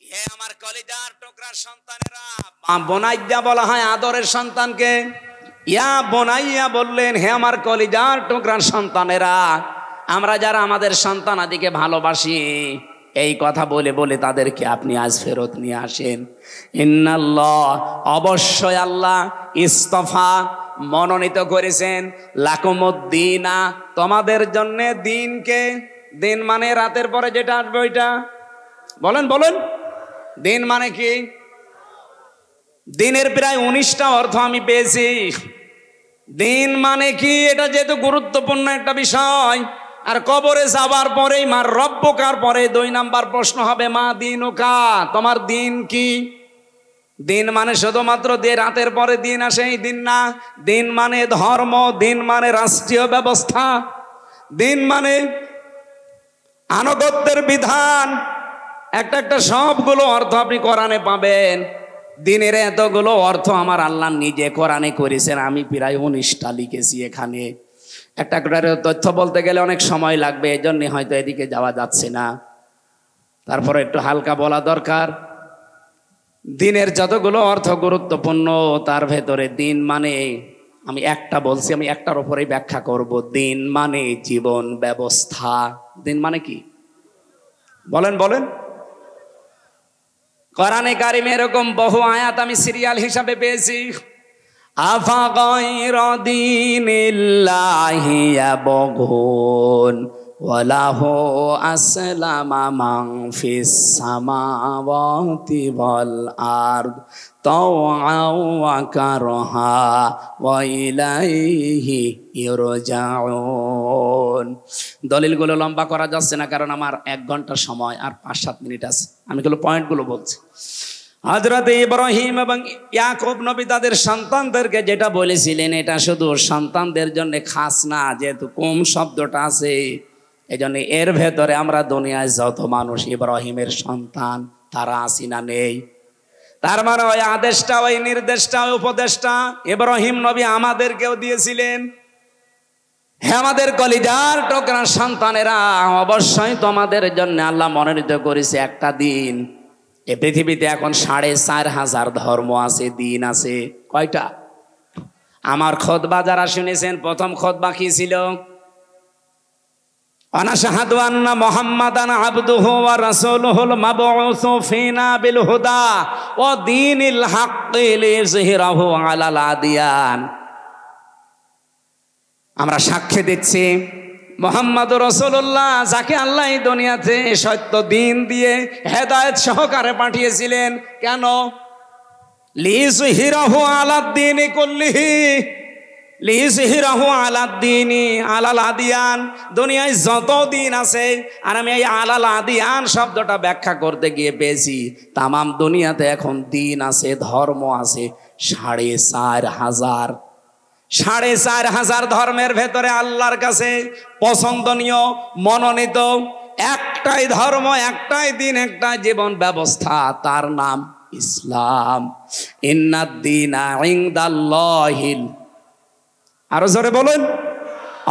S1: হে আমার কলিজার টুকরা সন্তানেরা। বোনাইয়া বলা হয় আদরের সন্তানকে, ইয়া বোনাইয়া বললেন হে আমার কলিজার টুকরা সন্তানেরা। আমরা যারা আমাদের সন্তানাদিকে ভালোবাসি, এই কথা বলে বলে তাদেরকে আপনি আজ ফেরত নিয়ে আসেন। ইন্নাল্লাহ, অবশ্যই আল্লাহ, ইস্তফা, মনোনীত করেছেন, লাকুমুদ্দিনা, তোমাদের জন্য দিনকে। দিন মানে রাতের পরে যেটা আসবে ওইটা। বলেন বলেন, দিন মানে কি? দিনের প্রায় 19টা অর্থ আমি পেয়েছি। দিন মানে কি, এটা যেহেতু গুরুত্বপূর্ণ একটা বিষয়। আর কবরে যাবার পরেই মার রব্বকার পরে 2 নাম্বার প্রশ্ন হবে মা দিনুকা, তোমার দিন কি? দিন মানে শুধুমাত্র যে রাতের পরে দিন আসে এই দিন না। দিন মানে ধর্ম, দিন মানে রাষ্ট্রীয় ব্যবস্থা, দিন মানে আনুগত্যের বিধান। একটা একটা সবগুলো অর্থ আপনি কোরআনে পাবেন। দিনের এতগুলো অর্থ আমার আল্লাহ নিজে কোরআনে করেছেন। আমি প্রায় 19টা লিখেছি এখানে। একটা করে তথ্য বলতে গেলে অনেক সময় লাগবে, এই জন্য হয়তো এদিকে যাওয়া যাচ্ছে না। তারপরে একটু হালকা বলা দরকার। দিনের যতগুলো অর্থ গুরুত্বপূর্ণ, তার ভেতরে দিন মানে, আমি একটা বলছি, আমি একটার উপরেই ব্যাখ্যা করব। দিন মানে জীবন ব্যবস্থা। দিন মানে কি? বলেন বলেন। কোরআনে কারিমে এরকম বহু আয়াত আমি সিরিয়াল হিসাবে পেয়েছি। আফা গায়রা দীনিল্লাহি ইয়াবগুন ওয়ালাহু আসলামা মান ফিস সামাওয়াতি ওয়াল আরদ তাওআন ওয়া কারহা ওয়া ইলাইহি ইরজাউন। দলিলগুলো লম্বা করা যাচ্ছে না, কারণ আমার 1 ঘন্টা সময় আর 5-7 মিনিট আছে। আমি এগুলো পয়েন্টগুলো বলছি। হযরত ইব্রাহিম এবং ইয়াকুব নবী তাদের সন্তানদেরকে যেটা বলেছিলেন, এটা শুধু সন্তানদের জন্য খাস না, যেহেতু কুম শব্দটা আছে, এই জন্য এর ভেতরে আমরা দুনিয়ায় যত মানুষ ইব্রাহিমের সন্তান, তারা আছি না নেই? তার মানে ওই আদেশটা, ওই নির্দেশটা, ওই উপদেশটা ইব্রাহিম নবী আমাদেরকেও দিয়েছিলেন। হ্যাঁ, আমাদের কলিজার টুকরা সন্তানেরা, অবশ্যই তোমাদের জন্য আল্লাহ মনোনীত করেছে একটা দিন। এই পৃথিবীতে এখন 4,500 ধর্ম আছে, দিন আছে। কয়টা? আমার খুতবা যারা শুনেছেন, প্রথম খুতবা কি ছিল? আনাশহাদু আন্না মুহাম্মাদান আবদুহু ওয়া রাসূলুহুল মাবউসু ফিনা বিল হুদা ওয়া দীনিল হাক্কি লিইযহিরাহু আলাল আদিয়ান। আমরা সাক্ষ্য দিচ্ছি মুহাম্মদুর রাসূলুল্লাহ, যাকে আল্লাহ এই দুনিয়াতে সত্য দিন দিয়ে হেদায়েত সহকারে পাঠিয়েছিলেন। কেন? লিইযহিরাহু আলাদ দীনি কুল্লিহি, লিইযহিরাহু আলাদ দীনি আলাল আদিয়ান। দুনিয়ায় যত দিন আছে, আর আমি এই আলাল আদিয়ান শব্দটা ব্যাখ্যা করতে গিয়ে পেয়েছি তামাম দুনিয়াতে এখন দিন আছে, ধর্ম আছে 4,500। 4,500 ধর্মের ভেতরে আল্লাহর কাছে পছন্দনীয়, মনোনীত একটাই ধর্ম, একটাই দিন, একটাই জীবন ব্যবস্থা, তার নাম ইসলাম। ইন্নাদ-দীনা ইনদাল্লাহিল, আরো জোরে বলুন,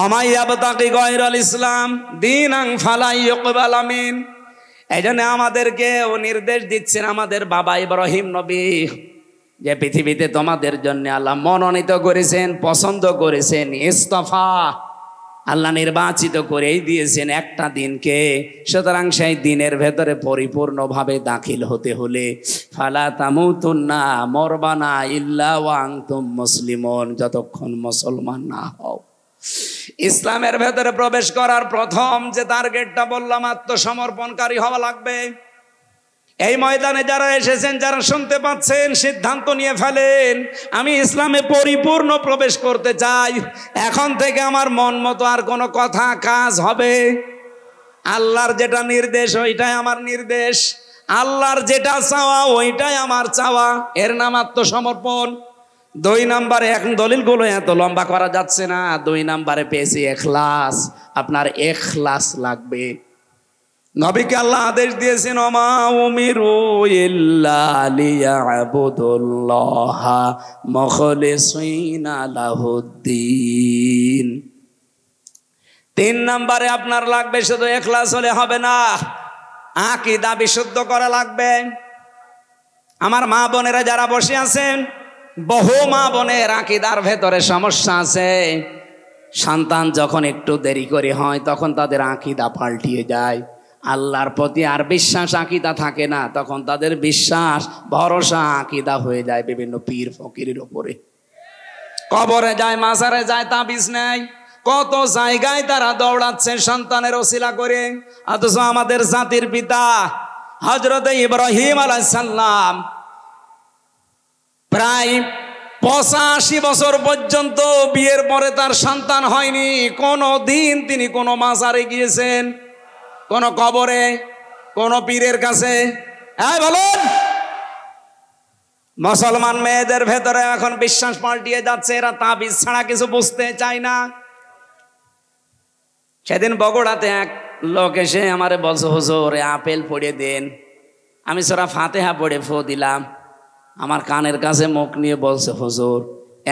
S1: ওমাই ইয়াবতাগি গায়রাল ইসলাম দীনান ফালা ইউকবাল মিন। এইজন্য আমাদেরকে ও নির্দেশ দিচ্ছেন আমাদের বাবা ইব্রাহিম নবী, যে পৃথিবীতে তোমাদের জন্য আল্লাহ মনোনীত করেছেন, পছন্দ করেছেন, ইস্তফা, আল্লাহ নির্বাচিত করেই দিয়েছেন একটা দিনকে। সুতরাং সেই দিনের ভেতরে পরিপূর্ণভাবে দাখিল হতে হলে ফালা তামুতুন্না, মরবানা ইল্লা ওয়া আনতুম মুসলিমুন, যতক্ষণ মুসলমান না হও। ইসলামের ভেতরে প্রবেশ করার প্রথম যে টার্গেটটা বললাম, আত্মসমর্পণকারী হওয়া লাগবে। এই ময়দানে যারা এসেছেন, যারা শুনতে পাচ্ছেন, সিদ্ধান্ত নিয়ে ফেলেন, আমি ইসলামে পরিপূর্ণ প্রবেশ করতে চাই। এখন থেকে আমার মন মতো আর কোনো কথা কাজ হবে? আল্লাহর যেটা নির্দেশ ওইটাই আমার নির্দেশ, আল্লাহর যেটা চাওয়া ওইটাই আমার চাওয়া। এর নাম আত্মসমর্পণ। 2 নম্বরে, এখন দলিলগুলো এত লম্বা করা যাচ্ছে না, 2 নম্বরে পেয়েছি ইখলাস। আপনার ইখলাস লাগবে। নবীকে আল্লাহ আদেশ দিয়েছেন, ওমা উমিরু ইল্লা লিয়াবুদুল্লাহা মুখলিসিনা লাহুদ্দিন। 3 নম্বরে আপনার লাগবে শুধু ইখলাস হলে হবে না, আকীদা বিশুদ্ধ করা লাগবে। আমার মা বোনেরা যারা বসে আছেন, বহু মা বোনের আকীদার ভেতরে সমস্যা আছে। সন্তান যখন একটু দেরি করে হয়, তখন তাদের আকীদা পাল্টিয়ে যায়। আল্লাহর প্রতি আর বিশ্বাস আকিদা থাকে না, তখন তাদের বিশ্বাস ভরসা আকিদা হয়ে যায় বিভিন্ন পীর ফকিরের উপরে। কবরে যায়, মাজারে যায়, তাবিজ নেয়, কত জায়গায় তারা দৌড়াচ্ছে সন্তানের ওসিলা করে। অথচ আমাদের জাতির পিতা হযরত ইব্রাহিম আলাইহিস সালাম প্রায় 85 বছর পর্যন্ত বিয়ের পরে তার সন্তান হয়নি। কোনো দিন তিনি কোনো মাজারে গিয়েছেন, কোন কবরে, কোন পীরের কাছে? হ্যাঁ বলুন। মুসলমান মেয়েদের ভেতরে এখন বিশ্বাস পাল্টিয়ে যাচ্ছে, এরা তাবিজ ছাড়া কিছু বুঝতে চায় না। সেদিন বগুড়াতে এক লোক এসে আমারে বলছে, হুজুর আপেল পড়ে দেন। আমি সূরা ফাতিহা পড়ে ফু দিলাম। আমার কানের কাছে মুখ নিয়ে বলছে, হুজুর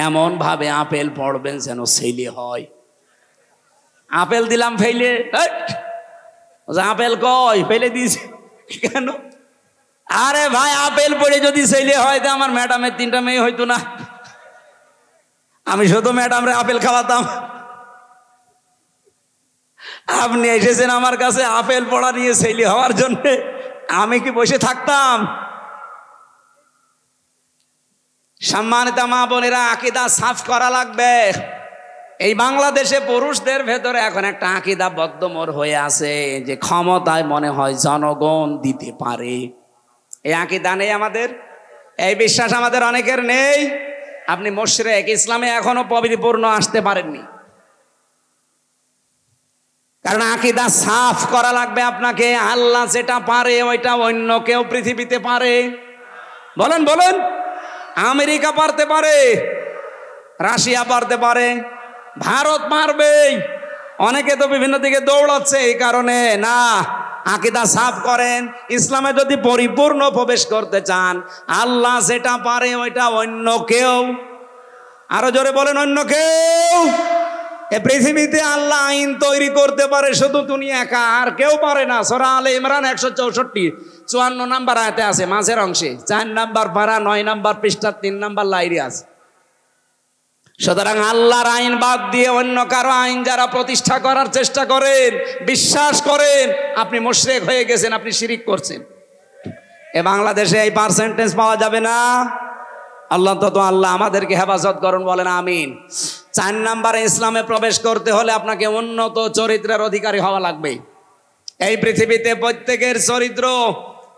S1: এমন ভাবে আপেল পড়বেন যেন ছেলে হয়। আপেল দিলাম ফেলে, আপেল কই ফেলে দিয়েছে কেন? আরে ভাই আপেল পড়ে যদি ছেলে হয় তো আমার ম্যাডামের 3টা মেয়ে হইতো না, আমি শুধু ম্যাডামরে আপেল খাওয়াতাম। আপনি এসেছেন আমার কাছে আপেল পড়া নিয়ে ছেলে হওয়ার জন্য, আমি কি বসে থাকতাম? সম্মানিত মা বোনেরা, আকীদা সাফ করা লাগবে। এই বাংলাদেশে পুরুষদের ভেতরে এখন একটা আকীদা বদ্ধমূল হয়ে আছে যে ক্ষমতায় মনে হয় জনগণ দিতে পারে। এই আকীদা নেই আমাদের, এই বিশ্বাস আমাদের অনেকের নেই। আপনি মুশরিক, ইসলামে এখনো পরিপূর্ণ আসতে পারেননি, কারণ আকীদা সাফ করা লাগবে আপনাকে। আল্লাহ যেটা পারে ওইটা অন্য কেউ পৃথিবীতে পারে? বলেন বলেন। আমেরিকা পারতে পারে, রাশিয়া পারতে পারে, ভারত পারবে। অনেকে তো বিভিন্ন দিকে দৌড়াচ্ছে এই কারণে না। আকীদা সাফ করেন। ইসলামে যদি পরিপূর্ণ প্রবেশ করতে চান, আল্লাহ যেটা পারে ওইটা অন্য কেউ, আরো জোরে বলেন, অন্য কেউ। এ পৃথিবীতে আল্লাহ আইন তৈরি করতে পারে শুধু তুমি একা, আর কেউ পারে না। সূরা আলে ইমরান 164 54 নম্বর আয়াতে আছে, মাঝের অংশে 4 নম্বর পারা 9 নম্বর পৃষ্ঠা 3 নম্বর লাইনে আছে। সুতরাং আল্লাহর আইন বাদ দিয়ে অন্য কারো আইন যারা প্রতিষ্ঠা করার চেষ্টা করেন, বিশ্বাস করেন, আপনি মুশরিক হয়ে গেছেন, আপনি শিরিক করছেন। এ বাংলাদেশে এই পার্সেন্টেজ পাওয়া যাবে না। আল্লাহ তো আল্লাহ আমাদেরকে হেফাজত করুন, বলেন আমিন। 4 নম্বরে, ইসলামে প্রবেশ করতে হলে আপনাকে উন্নত চরিত্রের অধিকারী হওয়া লাগবে। এই পৃথিবীতে প্রত্যেকের চরিত্র,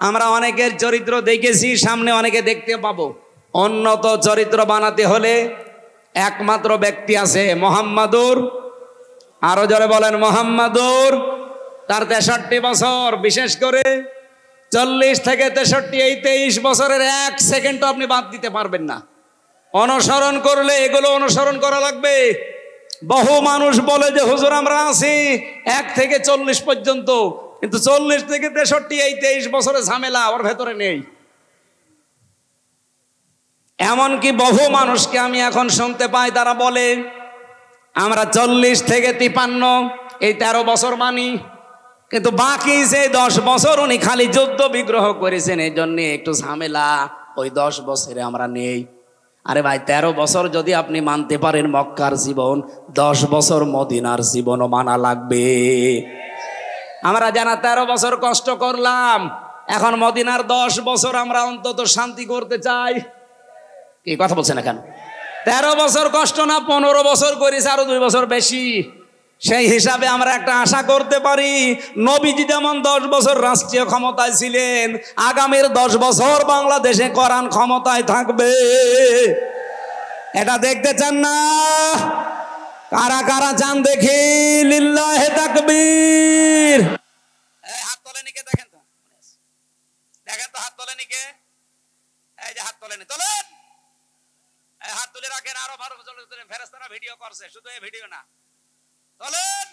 S1: আমরা অনেকের চরিত্র দেখেছি, সামনে অনেকে দেখতে পাবো। উন্নত চরিত্র বানাতে হলে একমাত্র ব্যক্তি আছে, মুহাম্মাদুর, আরো জোরে বলেন মুহাম্মাদুর। তার 63 বছর, বিশেষ করে 40 থেকে 63, এই 23 বছরের 1 সেকেন্ডও আপনি বাদ দিতে পারবেন না। অনুসরণ করলে এগুলো অনুসরণ করা লাগবে। বহু মানুষ বলে যে হুজুর আমরা আছি 1 থেকে 40 পর্যন্ত, কিন্তু 40 থেকে 63 এই 23 বছরের ঝামেলা ওর ভেতরে নেই। এমনকি বহু মানুষকে আমি এখন শুনতে পাই, তারা বলে আমরা 40 থেকে 53 এই 13 বছর মানি, কিন্তু বাকি যে 10 বছর উনি খালি যুদ্ধ বিগ্রহ করেছেন, এই জন্য একটু ঝামেলা, ওই 10 বছরে আমরা নেই। আরে ভাই 13 বছর যদি আপনি মানতে পারেন মক্কার জীবন, 10 বছর মদিনার জীবনও মানা লাগবে। আমরা যারা 13 বছর কষ্ট করলাম, এখন মদিনার 10 বছর আমরা অন্তত শান্তি করতে চাই। কি কথা বলছেন এখন? 13 বছর কষ্ট না, 15 বছর করেছে, আরো 2 বছর বেশি। সেই হিসাবে আমরা একটা আশা করতে পারি, নবীজি যেমন 10 বছর রাষ্ট্রীয় ক্ষমতায় ছিলেন, আগামীর 10 বছর বাংলাদেশে কোরআন ক্ষমতায় থাকবে। এটা দেখতে চান না? কারা কারা চান দেখি? লিল্লাহে তাকবীর। হাত তোলেন কে? দেখেন তো, দেখেন তো হাত তোলেন কে? এই যে হাত তোলেন, তোলেন, হাত তুলে রাখেন। আরো ভালো ফেরেশতারা ভিডিও করছে, শুধু এই ভিডিও না, তোলেন।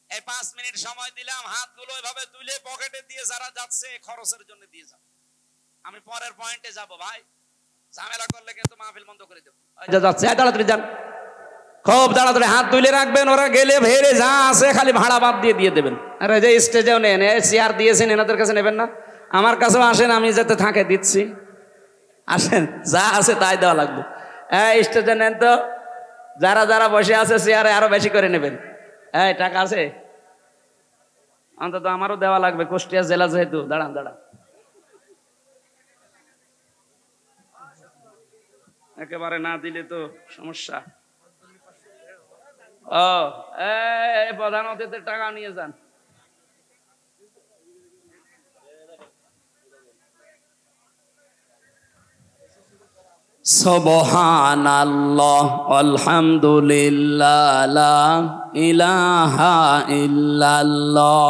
S1: এই 5 মিনিট সময় দিলাম, হাতগুলো এভাবে তুলে পকেটে দিয়ে যারা যাচ্ছে খরচের জন্য দিয়ে যাবে। আমি পরের পয়েন্টে যাব ভাই, ঝামেলা করলে কিন্তু মাহফিল বন্ধ করে দেব। যাচ্ছে তাড়াতাড়ি যান, খুব তাড়াতাড়ি হাত তুলে রাখবেন। ওরা গেলে ভেড়ে যা আছে খালি ভাড়া বাদ দিয়ে দেবেন। আরে যে স্টেজেও নেন, চেয়ার দিয়েছেন, এনাদের কাছে নেবেন না? আমার কাছেও আসেন, আমি যাতে থাকে দিচ্ছি। আসেন, যা আছে তাই দেওয়া লাগবে। এই স্টেজে নেন তো, যারা যারা বসে আছে চেয়ারে আরো বেশি করে নেবেন। এই টাকা আছে? অন্তত আমারও দেওয়া লাগবে, কুষ্টিয়া জেলা যেহেতু। দাঁড়ান দাঁড়ান, একেবারে না দিলে তো সমস্যা। ও প্রধান অতিথির টাকা নিয়ে যান। সুবহানাল্লাহ আলহামদুলিল্লাহ লা ইলাহা ইল্লাল্লাহ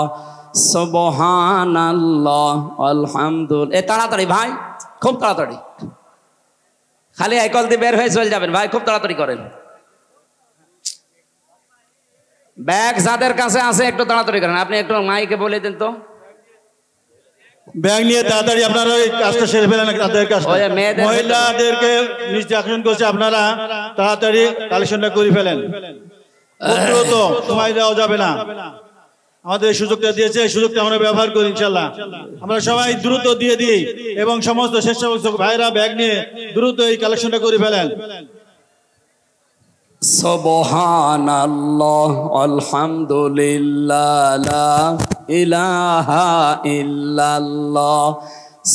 S1: সুবহানাল্লাহ আলহামদুলিল্লাহ। তাড়াতাড়ি ভাই, খুব তাড়াতাড়ি, খালি আইকল দিয়ে বের হয়ে চলে যাবেন ভাই, খুব তাড়াতাড়ি করেন। ব্যাগ যাদের কাছে আছে একটু তাড়াতাড়ি করেন। আপনি একটু মাইকে বলে দেন তো,
S2: ব্যাগ নিয়ে তাড়াতাড়ি আপনারা ওই কাজটা সেরে ফেলেন। তাদের কাজটা মহিলাদেরকে নিচে আকর্ষণ করছে, আপনারা তাড়াতাড়ি কালেকশনটা করে ফেলেন। দ্রুত, সময় দেওয়া যাবে না। আমাদের এই সুযোগটা দিয়েছে, এই সুযোগটা আমরা ব্যবহার করি ইনশাল্লাহ। আমরা সবাই দ্রুত দিয়ে দিই এবং সমস্ত স্বেচ্ছাসেবক ভাইরা ব্যাগ নিয়ে দ্রুত এই কালেকশনটা করে ফেলেন।
S1: সুবহানাল্লাহ আলহামদুলিল্লাহ লা ইলাহা ইল্লাল্লাহ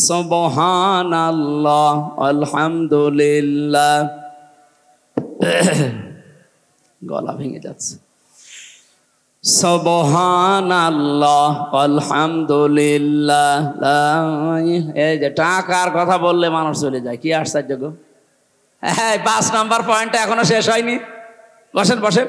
S1: সুবহানাল্লাহ আলহামদুলিল্লাহ। গলা ভেঙে যাচ্ছে। সুবহানাল্লাহ আলহামদুলিল্লাহ। এই যে টাকার কথা বললে মানুষ চলে যায়, কি আশ্চর্য গো। হ্যাঁ, 5 নম্বর পয়েন্টটা এখনো শেষ হয়নি। বসেন বসেন।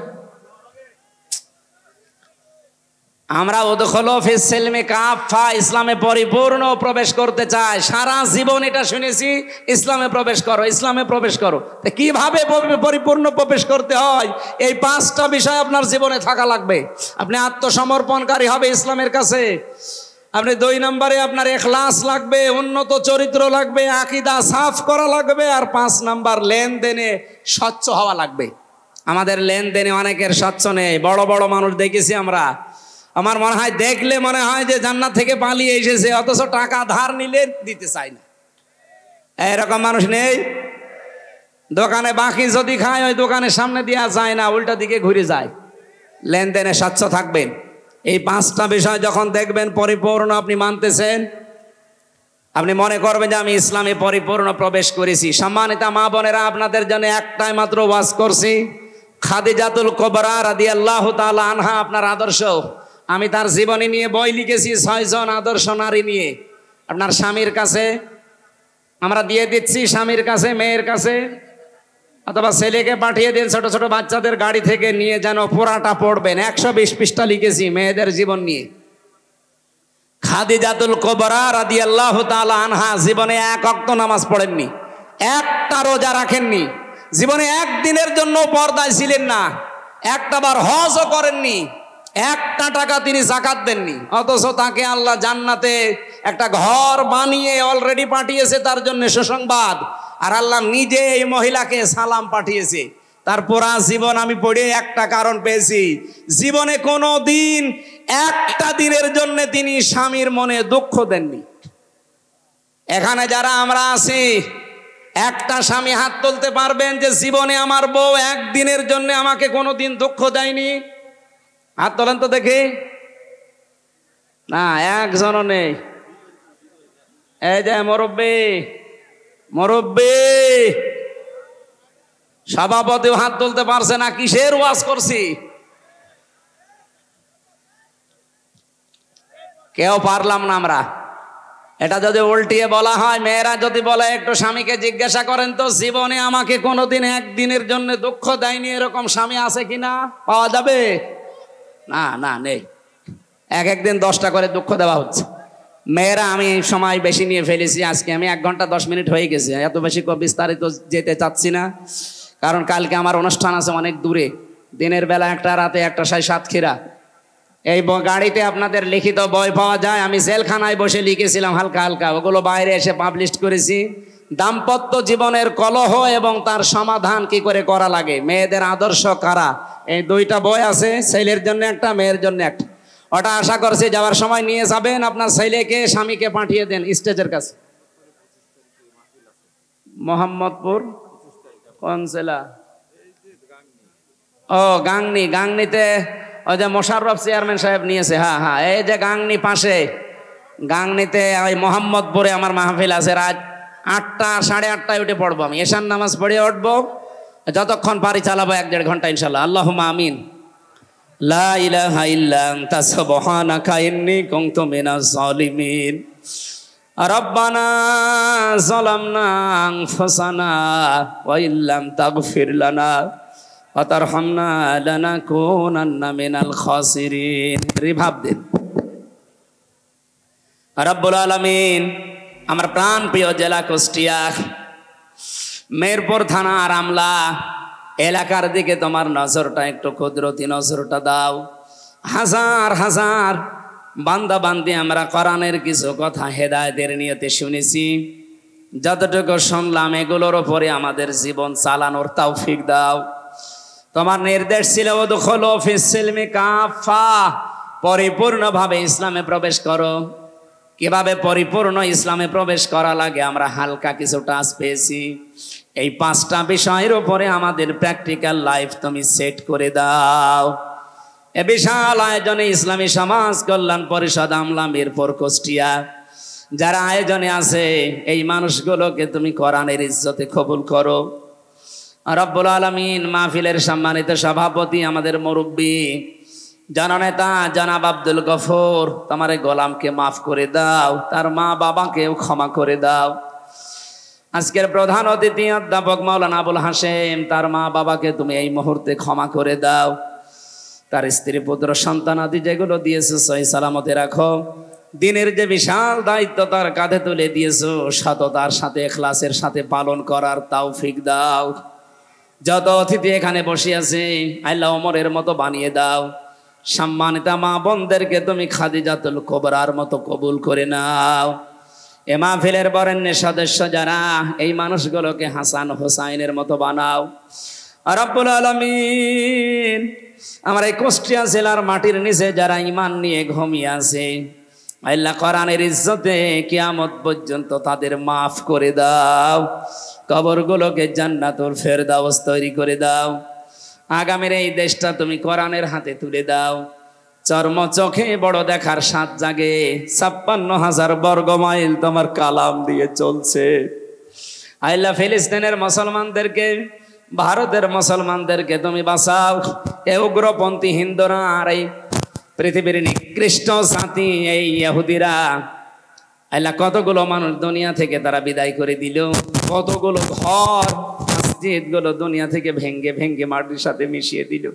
S1: আমরা উদখুলু ফিস সিলমি কাফা, ইসলামে পরিপূর্ণ প্রবেশ করতে চাই। সারা জীবন এটা শুনেছি, ইসলামে প্রবেশ করো, ইসলামে প্রবেশ করো। কিভাবে পরিপূর্ণ প্রবেশ করতে হয়, এই 5টা বিষয় আপনার জীবনে থাকা লাগবে। আপনি আত্মসমর্পণকারী হবে ইসলামের কাছে। আপনি 2 নম্বরে আপনার ইখলাস লাগবে, উন্নত চরিত্র লাগবে, আকীদা সাফ করা লাগবে। আর 5 নাম্বার লেনদেনে স্বচ্ছ হওয়া লাগবে। আমাদের লেনদেনে অনেকের স্বচ্ছ নেই। বড় বড় মানুষ দেখেছি আমরা, আমার মনে হয় দেখলে মনে হয় যে জান্নাত থেকে পালিয়ে এসেছে, অথচ টাকা ধার নিলে দিতে চায় না। এরকম মানুষ নেই? দোকানে বাকি যদি খায়, ওই দোকানের সামনে দেওয়া যায় না, উল্টা দিকে ঘুরে যায়। লেনদেনে স্বচ্ছ থাকবেন। এই 5টা বিষয় যখন দেখবেন পরিপূর্ণ আপনি মানতেছেন, আপনি মনে করবেন যে আমি ইসলামে পরিপূর্ণ প্রবেশ করেছি। সম্মানিতা মা বোনেরা, আপনাদের জন্য একটাই মাত্র ওয়াজ করছি। খাদিজাতুল কুবরা রাদিয়াল্লাহু তাআলা আনহা আপনার আদর্শ। আমি তার জীবনী নিয়ে বই লিখেছি, 6 জন আদর্শ নারী নিয়ে। আপনার স্বামীর কাছে আমরা দিয়ে দিচ্ছি, স্বামীর কাছে, মেয়ের কাছে, অথবা ছেলেকে পাঠিয়ে দিন ছোট ছোট বাচ্চাদের গাড়ি থেকে নিয়ে, যেন পুরাটা পড়বেন। 120 পৃষ্ঠা লিখেছি মেয়েদের জীবন নিয়ে। খাদিজাতুল কুবরা রাদিয়াল্লাহু তাআলা আনহা জীবনে 1 ওয়াক্ত নামাজ পড়েননি, একটা রোজা রাখেননি, জীবনে একদিনের জন্য পর্দায় ছিলেন না, একটাবার হজও করেননি, 1টা টাকা তিনি যাকাত দেননি। অথচ তাকে আল্লাহ জান্নাতে একটা ঘর বানিয়ে অলরেডি পাঠিয়েছে, তার জন্য সুসংবাদ। আর আল্লাহ নিজে এই মহিলাকে সালাম পাঠিয়েছে। তার পুরা জীবন আমি পড়ে একটা কারণ পেয়েছি, জীবনে কোনো দিন একটা দিনের জন্য তিনি স্বামীর মনে দুঃখ দেননি। এখানে যারা আমরা আছি, একটা স্বামী হাত তুলতে পারবেন যে জীবনে আমার বউ একদিনের জন্য আমাকে কোনোদিন দুঃখ দেয়নি? হাত তোলেন তো দেখি। না, একজনও নেই। এই যে মুরব্বি, মুরব্বি সভাপতি হাত তুলতে পারছে না। কিসের ওয়াজ করছি? কেউ পারলাম না আমরা। এটা যদি উল্টিয়ে বলা হয়, মেয়েরা যদি বলে একটু স্বামীকে জিজ্ঞাসা করেন তো, জীবনে আমাকে কোনোদিন একদিনের জন্য দুঃখ দেয়নি, এরকম স্বামী আছে কিনা? পাওয়া যাবে? না না, নেই। একদিন 10টা করে দুঃখ দেওয়া হচ্ছে। মেয়েরা, আমি সময় বেশি নিয়ে ফেলেছি আজকে, আমি 1 ঘন্টা 10 মিনিট হয়ে গেছে। এত বেশি বিস্তারিত যেতে চাচ্ছি না, কারণ কালকে আমার অনুষ্ঠান আছে অনেক দূরে। দিনের বেলা একটা, রাতে একটা, সাতক্ষীরা। এই গাড়িতে আপনাদের লিখিত বই পাওয়া যায়। আমি জেলখানায় বসে লিখেছিলাম হালকা হালকা, ওগুলো বাইরে এসে পাবলিশ করেছি। দাম্পত্য জীবনের কলহ এবং তার সমাধান কি করে করা লাগে, মেয়েদের আদর্শ কারা, এই 2টা বই আছে। ছেলের জন্য একটা, মেয়ের জন্য একটা। ওটা আশা করছি যাওয়ার সময় নিয়ে যাবেন। আপনার ছেলেকে, স্বামীকে পাঠিয়ে দেন স্টেজের কাছে। মোহাম্মদপুর কোন জেলা? ও, গাংনী। গাংনীতে ওই যে মোশাররফ চেয়ারম্যান সাহেব নিয়েছে, হ্যাঁ হ্যাঁ, এই যে গাংনি পাশে, গাংনিতে ওই মোহাম্মদপুরে আমার মাহফিল আছে। রাত 8টা 8:30টায় উঠে পড়বো আমি, এশার নামাজ পড়ে উঠবো, যতক্ষণ পারি চালাবো 1-1.5 ঘন্টা ইনশাল্লাহ। আল্লাহুম্মা আমিন। লা ইলাহা ইল্লা আনতা সুবহানাকা ইন্নী কুনতু মিনাজ জালিমিন। রব্বানা যালামনা আনফুসানা ওয়া ইল্লাম তাগফির লানা ওয়া তারহামনা লানাকুনান্না মিনাল খাসিরিন। রিভাব দিন। রব্বুল আলামিন, আমার প্রাণ প্রিয় জেলা কুষ্টিয়া, মেহেরপুর থানা রামলা এলাকার দিকে তোমার নজরটা একটু কুদরতি নজরটা দাও। হাজার হাজার বান্দা বান্দি আমরা কোরআনের কিছু কথা হেদায়েতের নিয়তে শুনেছি, যতটুকু শুনলাম এগুলোর উপরে আমাদের জীবন চালানোর তৌফিক দাও। তোমার নির্দেশ ছিল উদখুলু ফিস সিলমি কাফা, পরিপূর্ণভাবে ইসলামে প্রবেশ করো। কিভাবে পরিপূর্ণ ইসলামে প্রবেশ করা লাগে আমরা হালকা কিছু টাচ পেয়েছি। এই 5টা বিষয়ের উপরে আমাদের প্র্যাকটিক্যাল লাইফ তুমি সেট করে দাও। এ বিশাল আয়োজনে ইসলামী সমাজ কল্যাণ পরিষদ আমলা মিরপুর কুষ্টিয়া যারা আয়োজনে আছে, এই মানুষগুলোকে তুমি কোরআনের ইজ্জতে কবুল করো। রব্বুল আলামিন, মাহফিলের সম্মানিত সভাপতি আমাদের মুরব্বী জননেতা জনাব আব্দুল গফুর, তোমার গোলামকে মাফ করে দাও, তার মা বাবাকেও ক্ষমা করে দাও। আজকের প্রধান অতিথি অধ্যাপক মাওলানা আবুল হাশেম, তার মা বাবাকে তুমি এই মুহূর্তে ক্ষমা করে দাও। তার স্ত্রী পুত্র সন্তান আদি যেগুলো দিয়েছো সহি সালামতে রাখো। দিনের যে বিশাল দায়িত্ব তার কাঁধে তুলে দিয়েছো, সততার সাথে ইখলাসের সাথে পালন করার তৌফিক দাও। যত অতিথি এখানে বসে আছে আল্লাহ ওমরের মতো বানিয়ে দাও। সম্মানিতা মা বোনদেরকে তুমি খাদিজাতুল কুবরার মতো কবুল করে নাও। এ মাহফিলের বরেণ্যের সদস্য যারা, এই মানুষগুলোকে হাসান হোসাইনের মতো বানাও। রব্বুল আলামিন, আমার এই কুষ্টিয়া জেলার মাটির নিচে যারা ঈমান নিয়ে ঘুমিয়ে আছে, আল্লাহ কোরআনের ইজ্জতে কিয়ামত পর্যন্ত তাদের মাফ করে দাও। কবরগুলোকে জান্নাতুল ফেরদাউস তৈরি করে দাও। আগামীর এই দেশটা তুমি কোরআনের হাতে তুলে দাও। চর্ম চোখে বড় দেখার স্বাদ জাগে। 56,000 বর্গ মাইল তোমার কালাম দিয়ে চলছে। আল্লাহ ফিলিস্তিনের মুসলমানদেরকে, ভারতের মুসলমানদেরকে তুমি বাঁচাও। এ উগ্রপন্থী হিন্দুরা আর এই পৃথিবীর নিকৃষ্ট জাতি এই ইহুদিরা, আল্লাহ কতগুলো মানুষ দুনিয়া থেকে তারা বিদায় করে দিল। কতগুলো ঘর মসজিদগুলো দুনিয়া থেকে ভেঙ্গে ভেঙ্গে মাটির সাথে মিশিয়ে দিল।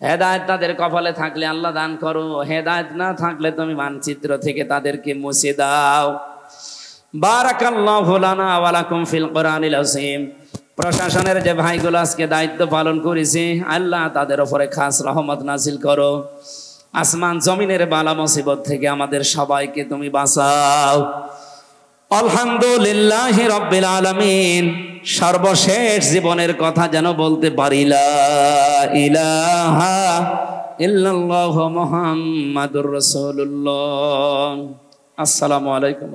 S1: হেদায়েত তাদের কপালে থাকলে আল্লাহ দান করো, হেদায়েত না থাকলে তুমি মানচিত্র থেকে তাদেরকে মুছে দাও। বারাকাল্লাহু লানা ওয়া লাকুম ফিল কোরআনিল আযীম। প্রশাসনের যে ভাইগুলো আজকে দায়িত্ব পালন করেছে, আল্লাহ তাদের উপরে খাস রহমত নাজিল করো। আসমান জমিনের বালা মুসিবত থেকে আমাদের সবাইকে তুমি বাঁচাও। আলহামদুলিল্লাহি রাব্বিল আলামিন। সর্বশেষ জীবনের কথা যেন বলতে পারি, লা ইলাহা ইল্লাল্লাহু মুহাম্মাদুর রাসূলুল্লাহ। আসসালামু আলাইকুম।